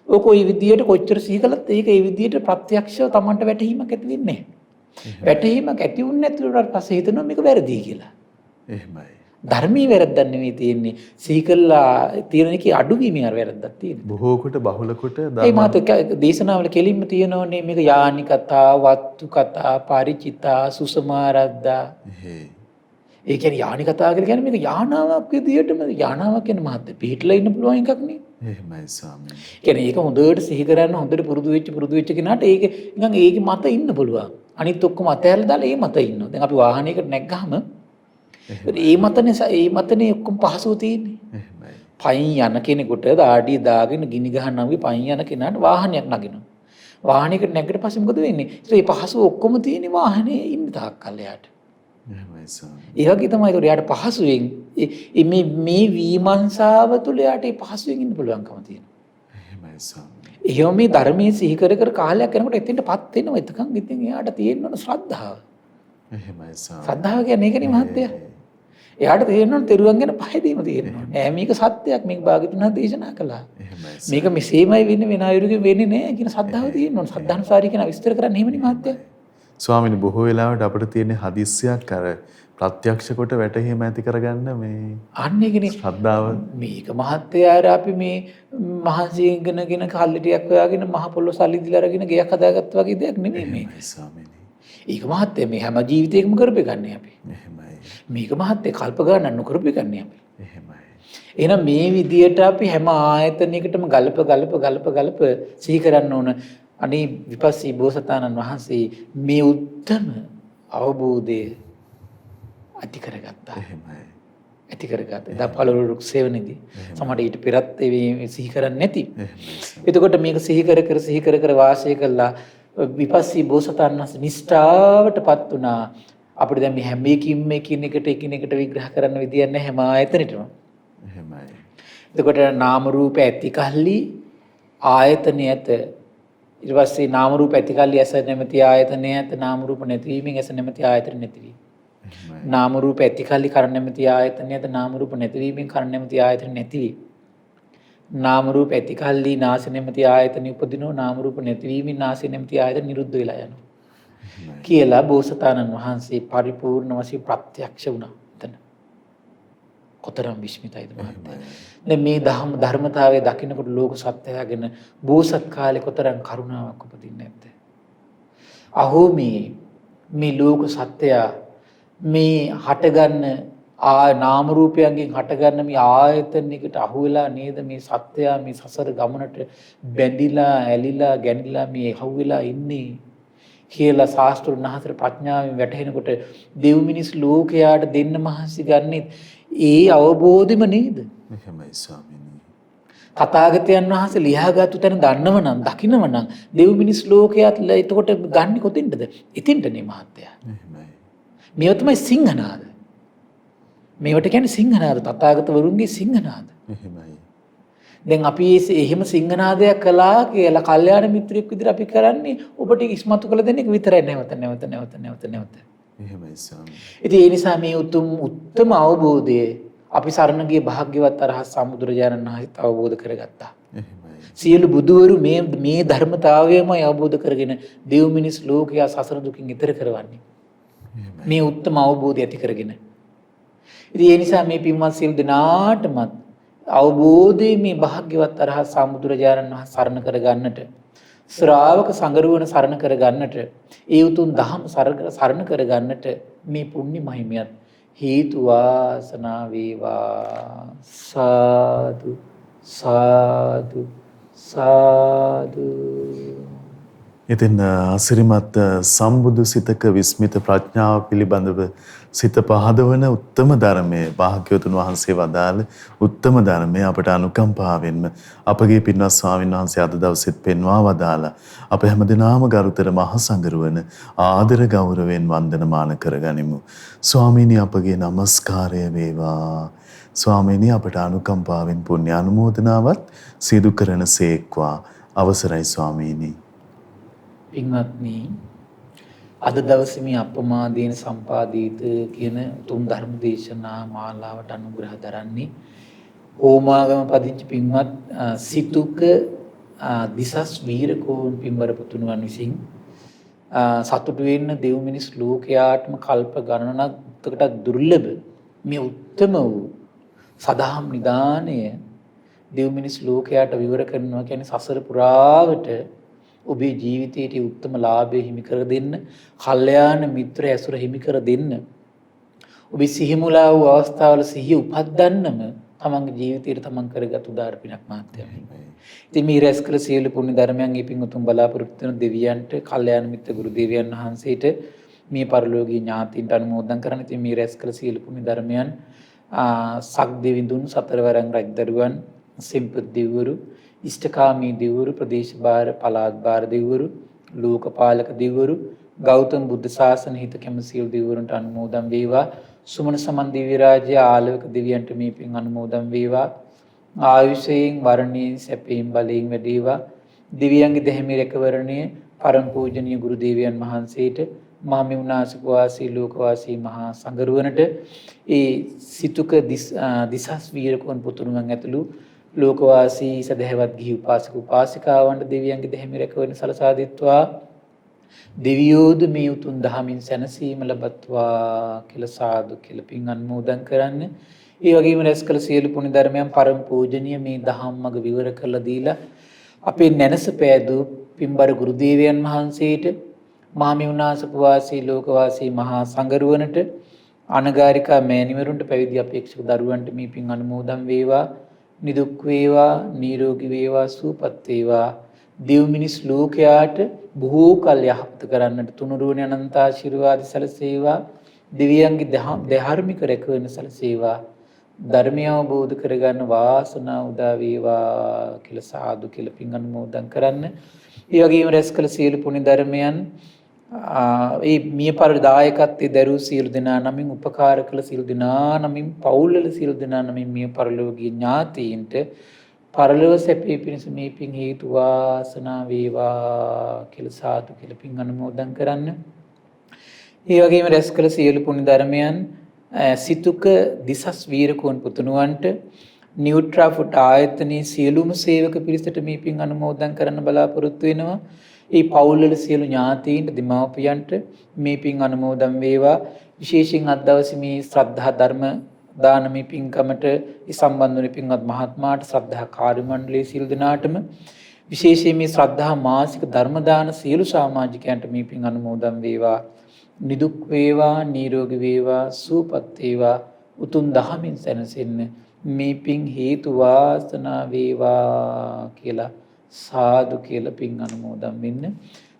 ඔය කොයි විදියට කොච්චර සිහි කළත් ඒක ඒ විදියට ප්‍රත්‍යක්ෂව Tamanට වැටහීමක් ඇති වෙන්නේ නෑ. වැටහීමක් ඇති වුනේ නැතිවට පස්සේ හිතනවා මේක වැරදි කියලා. එහෙමයි. ධර්මී වැරද්දක් නෙවෙයි තියෙන්නේ. සිහි කළා තියෙන එකේ අඩුවීමේ අර වැරද්දක් තියෙනවා. බොහෝ කොට බහුල කොට ඒ මහත්තයා දේශනාවල කෙලින්ම තියෙනවනේ මේක යානි කතා, වත්තු කතා, පරිචිතා, සුසමාරද්දා. එහෙයි. ඒ කියන්නේ යානි කතා කියලා කියන්නේ මේක යානාවක් විදියටම යානාවක් කියන මහත්ය පිටලා ඉන්න පුළුවන් එකක් නේ. එහෙමයි ස්වාමීනි. කියන්නේ ඒක හොඳට සිහි කරන්න හොඳට පුරුදු වෙච්ච කෙනාට ඒක නිකන් ඒකේ මත ඉන්න පුළුවන්. අනිත් ඔක්කොම අතහැරලා දාලා ඒ මත ඉන්නවා. දැන් අපි වාහනයකට නැග්ගහම ඒ මතනේ ඔක්කොම පහසුව තියෙන්නේ. එහෙමයි. පයින් යන කෙනෙකුට දාඩිය දාගෙන ගිනි ගහනවාගේ පයින් යන කෙනාට වාහනයක් නගිනවා. වාහනයකට නැග්ගට පස්සේ මොකද වෙන්නේ? ඒ පහසුව ඔක්කොම තියෙන්නේ වාහනේ ඉන්න තාක් කල් එයාට. එහෙමයි ස්වාමීනි. ඒ වගේ තමයි ඒක එයාට පහසුවෙන් මේ විමර්ශාව තුළ එයාට පහසුවෙන් ඉන්න පුළුවන්කම තියෙනවා. එහෙමයි ස්වාමීනි. එහෙම මේ ධර්මයේ සිහි කර කර කාලයක් යනකොට එතෙන්ටපත් වෙනවා. එතකන් ඉතින් එයාට තියෙන්න ඕන ශ්‍රද්ධාව. එහෙමයි ස්වාමීනි. ශ්‍රද්ධාව කියන්නේ ඒකනේ මහත්තයා. එයාට තේරෙන්න ඕන තෙරුවන් ගැන පහදීම තියෙනවා. නෑ මේක සත්‍යයක් මේක භාග්‍යතුන් දේශනා කළා. එහෙමයි. මේක මෙසේමයි වෙන්නේ වෙන අයුරුකින් වෙන්නේ නෑ කියන ශ්‍රද්ධාව තියෙන්න ඕන. සද්ධානුසාරී කියන විස්තර කරන්නේ එහෙමනේ මහත්තයා. ස්වාමීනි බොහෝ වෙලාවට අපිට තියෙන හදිස්සියක් අර ප්‍රත්‍යක්ෂ කොට වැටහීම ඇති කරගන්න මේ අන්න ඒකනේ ශ්‍රද්ධාව. මේක මහත්තයාර අපි මේ මහන්සියෙන්ගෙන කල්ලිටියක් හොයාගෙන මහ පොළොව සල්ලි දීලා අරගෙන ගෙයක් හදාගත්ත වගේ දෙයක් නෙමෙයි මේක. එහෙමයි ස්වාමීනි. ඒක මහත්තයා මේ හැම ජීවිතයකම කරපෙන්නේ අපි. එහෙමයි. මේක මහත්තයා කල්ප ගණන් නොකරපෙන්නේ අපි. එහෙමයි. එහෙනම් මේ විදියට අපි හැම ආයතනයකටම ගලප සිහි කරන්න ඕන. අනේ විපස්සී බෝසතාණන් වහන්සේ මේ උත්තම අවබෝධය ඇති කරගත්තා. එහෙමයි. ඇති කරගත්තා. දා පළවල රුක් සේවනේදී සමහර ඊට පෙරත් මේ සිහි කරන්නේ නැති. එහෙමයි. එතකොට මේක සිහි කර වාසය කළා විපස්සී බෝසතාණන් වහන්සේ නිෂ්ඨාවටපත් වුණා. අපිට දැන් මේ හැම එකිනෙකට විග්‍රහ කරන්න විදියක් නැහැ හැම ආයතනෙටම. එහෙමයි. එතකොට නාම රූප ඇති කල්ලි ආයතනය ඇත. ඊට පස්සේ නාම රූප ඇති කල්ලි ඇස නැමැති ආයතනය ඇත. නාම රූප නැතිවීමෙන් ඇස නැමැති ආයතන නැතිවීම. එහෙමයි. නාම රූප ඇති කල්ලි කර්ණ නැමැති ආයතනය ඇත. නාම රූප නැතිවීමෙන් කර්ණ නැමැති ආයතන නැතිවීම. නාම රූප ඇති කල්ලි නාසය නැමැති ආයතන උපදිනෝ. නාම රූප නැතිවීමෙන් නාසය නැමැති ආයතන නිරුද්ධ වෙලා යනවා. කියලා බෝසතාණන් වහන්සේ පරිපූර්ණ වශයෙන් ප්‍රත්‍යක්ෂ වුණා. එතන කොතරම් විශ්මිතයිද මහත්තයා. දැන් මේ ධර්මතාවයේ දකින්නකොට ලෝක සත්‍යයගෙන බෝසත් කාලේ කොතරම් කරුණාවක් උපදින්නේ නැද්ද? අහෝ මේ ලෝක සත්‍යය මේ හටගන්න නාම රූපයන්ගෙන් හටගන්න මේ ආයතනයකට අහු වෙලා නේද මේ සත්‍යය මේ සසර ගමනට බැඳිලා ඇලිලා ගැනිලා මේ අහු වෙලා ඉන්නේ කියලා ශාස්ත්‍රුන් වහන්සේ ප්‍රඥාවෙන් වැටහෙනකොට දෙව් මිනිස් ලෝකයාට දෙන්න මහන්සි ගන්නෙ ඒ අවබෝධෙම නේද? එහෙමයි ස්වාමීනි. තථාගතයන් වහන්සේ ලියාගත්තු තැන දන්නවනම් දකින්නවනම් දෙව් මිනිස් ලෝකයාත් එතකොට ගන්නේ කොතෙන්ද? එතෙන්ටනේ මහත්තයා. එහෙමයි. මේව තමයි සිංහනාද. මේවට කියන්නේ සිංහනාද තථාගතවරුන්ගේ සිංහනාද. එහෙමයි. දැන් අපි එහෙම සිංහනාදයක් කළා කියලා කල්යාණ මිත්‍රයෙක් විදිහට අපි කරන්නේ ඔබට ඉස්මතු කළ දෙන එක විතරයි නැවත. එහෙමයි ස්වාමී. ඉතින් ඒ නිසා මේ උත්තම අවබෝධය අපි සරණ ගිය භාග්‍යවත් අරහත් සම්බුදුරජාණන් වහන්සේ අවබෝධ කරගත්තා. එහෙමයි. සියලු බුදුවරු මේ ධර්මතාවයමයි අවබෝධ කරගෙන දෙව් මිනිස් ලෝකයා සසර දුකින් ඈතර කරවන්නේ. මේ උත්තම අවබෝධය ඇති කරගෙන. ඉතින් ඒ නිසා මේ පින්වත් සියලු දෙනාටම අවබෝධයේ මේ භාග්‍යවත් අරහත් සම්බුදුරජාණන් වහන්සේ සරණ කරගන්නට ශ්‍රාවක සංගරුවන සරණ කරගන්නට ඒ උතුම් දහම් සරණ කරගන්නට මේ පුණ්‍ය මහිමයත් හේතු වාසනා වේවා. සාදු සාදු සාදු. ඉතින් අසිරිමත් සම්බුදු සිතක විස්මිත ප්‍රඥාව පිළිබඳව සිත පහදවන උත්තම ධර්මයේ භාග්‍යවතුන් වහන්සේ වදාළ උත්තම ධර්මයේ අපට අනුකම්පාවෙන්ම අපගේ පින්වත් ස්වාමීන් වහන්සේ අද දවසෙත් පෙන්වා වදාලා අප හැමදෙනාම ගරුතර මහ සංඝරුවන ආදර ගෞරවයෙන් වන්දනමාන කරගනිමු. ස්වාමීනි අපගේ নমස්කාරය වේවා. ස්වාමීනි අපට අනුකම්පාවෙන් පුණ්‍ය අනුමෝදනාවත් සිදු කරන සේක්වා. අවසරයි ස්වාමීනි. පින්වත්නි අද දවසේ මේ අපමාදීන සම්පාදීත කියන උතුම් ධර්ම දේශනා මාලාවට අනුග්‍රහ දරන්නේ ඕමාගම පදිංචි පින්වත් සිතුක දිසස් වීරකෝන් පින්වර පුතුණුවන් විසින් සතුටු වෙන්න දෙව් මිනිස් ලෝකයාටම කල්ප ගණනකට දුර්ලභ මේ උත්තම වූ සදාම් නිදානය දෙව් මිනිස් ලෝකයාට විවර කරනවා කියන්නේ සසර පුරාවට ඔබේ ජීවිතයේ උත්තම ලාභය හිමි කර දෙන්න, කල්යාණ මිත්‍ර ඇසුර හිමි කර දෙන්න. ඔබේ සිහිමුලා වූ අවස්ථාවල සිහිය උපද්දන්නම තමන්ගේ ජීවිතයට තමන් කරගත් උදාර පිනක් මාත්‍යයි. ඉතින් මේ රැස් කළ සියලු පුණ්‍ය ධර්මයන් මේ පින් උතුම් බලාපොරොත්තු වෙන දෙවියන්ට, කල්යාණ මිත්‍ර ගුරු දෙවියන් වහන්සේට මේ පරලෝකීය ඥාතීන්ට අනුමෝදන් කරන. ඉතින් මේ රැස් කළ සියලු පුණ්‍ය ධර්මයන් සක් දෙවිඳුන්, සතරවරන් රජදරුවන්, සෙම්පත් දෙවිවරු, ඉෂ්ඨකාමී දෙවිවරු, ප්‍රදේශ භාර පළාත් භාර දෙවිවරු, ලෝකපාලක දෙවිවරු, ගෞතම බුද්ධ ශාසන හිත කැම සියලු දෙවිවරුන්ට අනුමෝදන් වේවා. සුමන සමන් දිව්‍ය රාජ්‍ය ආලවක දෙවියන්ට මේ පින් අනුමෝදන් වේවා. ආයුෂයෙන් වර්ණයෙන් සැපයෙන් බලයෙන් වැඩේවා. දෙවියන්ගේ දෙහිමි රැකවරණය පරම පූජනීය ගුරු දෙවියන් වහන්සේට, මහමෙවුනාසික වාසී ලෝකවාසී මහා සංඝරුවනට, ඒ සිතුක දිසස් වීරකෝන් පුතුණුවන් ඇතුළු ලෝකවාසී සදහැවත් ගිහි උපාසක උපාසිකාවන්ට දෙවියන්ගේ දෙහිමි රැකවරණ සලසා දෙත්වා. දෙවියෝද මේ උතුම් දහමින් සැනසීම ලබත්වා කියලා සාදු කියලා පින් අනුමෝදන් කරන්න. ඒ වගේම රැස් කළ සියලු පුණ්‍ය ධර්මයන් පරම පූජනීය මේ දහම් මඟ විවර කරලා දීලා අපේ නැනස පෑදූ පින්බර ගුරු දේවයන් වහන්සේට, මහමෙවුනාසක වාසී ලෝකවාසී මහා සංඝරුවනට, අනගාരികා මෑණිවරුන්ට, පැවිදි අපේක්ෂක දරුවන්ට මේ පින් අනුමෝදන් වේවා. නිදුක් වේවා, නිරෝගී වේවා, සුවපත් වේවා. දෙව් මිනිස් ලෝකයාට බොහෝ කල් යහපත කරන්නට තුනුරුවනේ අනන්ත ආශිර්වාද සැලසේවා. දෙවියන්ගේ ධාර්මික රැකවරණ සැලසේවා. ධර්මය අවබෝධ කරගන්න වාසනාව උදා වේවා කියලා සාදු කියලා පින් අනුමෝදන් කරන්න. ඒ වගේම රැස් කළ සියලු පුණ්‍ය ධර්මයන් ඒ මිය පරදායකත්වයේ දරූ සියලු දෙනා නමින්, උපකාර කළ සියලු දෙනා නමින්, පවුල්වල සියලු දෙනා නමින් මිය පරලෝකීය ඥාතීන්ට පරලොව සැපේ පිණිස මේ පින් හේතු වාසනා වේවා කියලා සාදු කියලා පින් අනුමෝදන් කරන්න. ඒ වගේම රැස් කළ සියලු පුණ්‍ය ධර්මයන් සිතුක දිසස් වීරකෝන් පුතුණුවන්ට, නියුට්‍රා ෆුඩ් ආයතනයේ සියලුම සේවක පිරිසට මේ පින් අනුමෝදන් කරන්න බලාපොරොත්තු වෙනවා. ඒ පවුල්වල සියලු ඥාතීන්ට, දෙමාපියන්ට මේ පින් අනුමෝදන් වේවා. විශේෂයෙන් අද දවසේ මේ ශ්‍රද්ධා ධර්ම දානමය පින්කමට සම්බන්ධ වුණු පින්වත් මහත්මයාට ශ්‍රද්ධා කාර්ය මණ්ඩලයේ සියලු දෙනාටම විශේෂයෙන් මේ ශ්‍රද්ධා මාසික ධර්ම දාන සියලු සමාජිකයන්ට මේ පින් අනුමෝදන් වේවා. නිදුක් වේවා, නිරෝගී වේවා, සුවපත් වේවා, උතුම් දහමින් සැනසෙන්න මේ පින් හේතු වාසනා වේවා කියලා සාදු කියලා පින් අනුමෝදන් වෙන්න.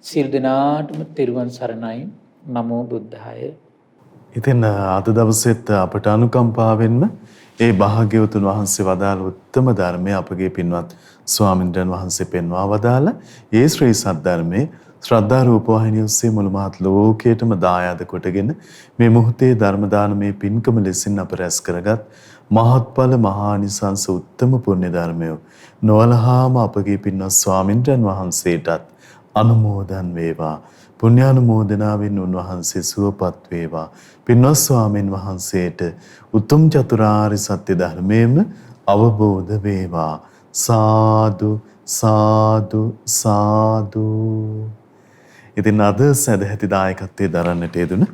සියලු දෙනාටම තෙරුවන් සරණයි. නමෝ බුද්ධාය. ඉතින් අද දවසෙත් අපට අනුකම්පාවෙන්ම ඒ භාග්‍යවතුන් වහන්සේ වදාළ උත්තම ධර්මය අපගේ පින්වත් ස්වාමින්ද්‍රයන් වහන්සේ පෙන්වා වදාළ ඒ ශ්‍රී සද්ධර්මයේ ශ්‍රද්ධා රූපවාහිනිය ඔස්සේ මුළු මහත් ලෝකයටම දායාද කොටගෙන මේ මොහොතේ ධර්ම දානමේ පින්කම ලෙසින් අප රැස් කරගත් මහත්ඵල මහානිසංස උත්තම පුණ්‍ය ධර්මය නොවලහාම අපගේ පින්වත් ස්වාමින්ද්‍රයන් වහන්සේටත් අනුමෝදන් වේවා. පුණ්‍යානුමෝදනාවෙන් උන්වහන්සේ සුවපත් වේවා. පින්වත් ස්වාමීන් වහන්සේට උතුම් චතුරාර්ය සත්‍ය ධර්මයේම අවබෝධ වේවා. සාදු සාදු සාදු. ඉතින් අද සදැහැති දායකත්වයේ දරන්නට යෙදුන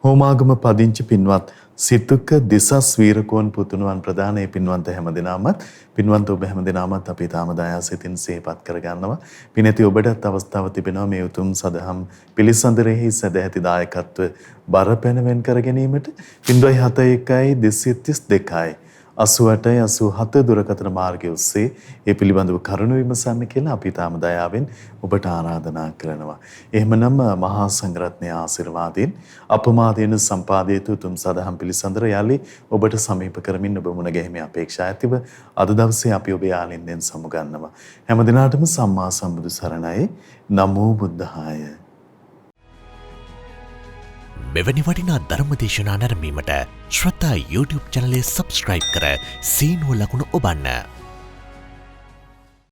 හෝමාගම පදිංචි පින්වත් සිතුක දිසස් වීරකෝන් පුතුණුවන් ප්‍රදාන ඒ පින්වන්ත හැමදෙනාමත් පින්වන්ත ඔබ හැමදෙනාමත් අපි තාම දයාසිතින් සිහිපත් කරගන්නවා. පිනැති ඔබටත් අවස්ථාව තිබෙනවා මේ උතුම් සදහම් පිළිසඳරෙහි සදැහැති දායකත්ව බරපැනවෙන් කර ගැනීමට 071 232 88 87 දුරකථන මාර්ගය ඔස්සේ ඒ පිළිබඳව කරුණු විමසන්න කියලා අපි තාම දයාවෙන් ඔබට ආරාධනා කරනවා. එහෙමනම් මහා සංඝරත්නයේ ආශිර්වාදයෙන් අපමාදයෙන් සම්පාදිත උතුම් සදහම් පිළිසඳර යලි ඔබට සමීප කරමින් ඔබ මුණ ගැහිමේ අපේක්ෂා ඇතිව අද දවසේ අපි ඔබේ ආලින්දෙන් සමුගන්නවා. හැම දිනාටම සම්මා සම්බුදු සරණයි. නමෝ බුද්ධාය. මෙවැනි වටිනා ධර්ම දේශනා නැරඹීමට ශ්‍රද්ධා YouTube චැනලය සබස්ක්‍රයිබ් කර සීනුව ලකුණ ඔබන්න.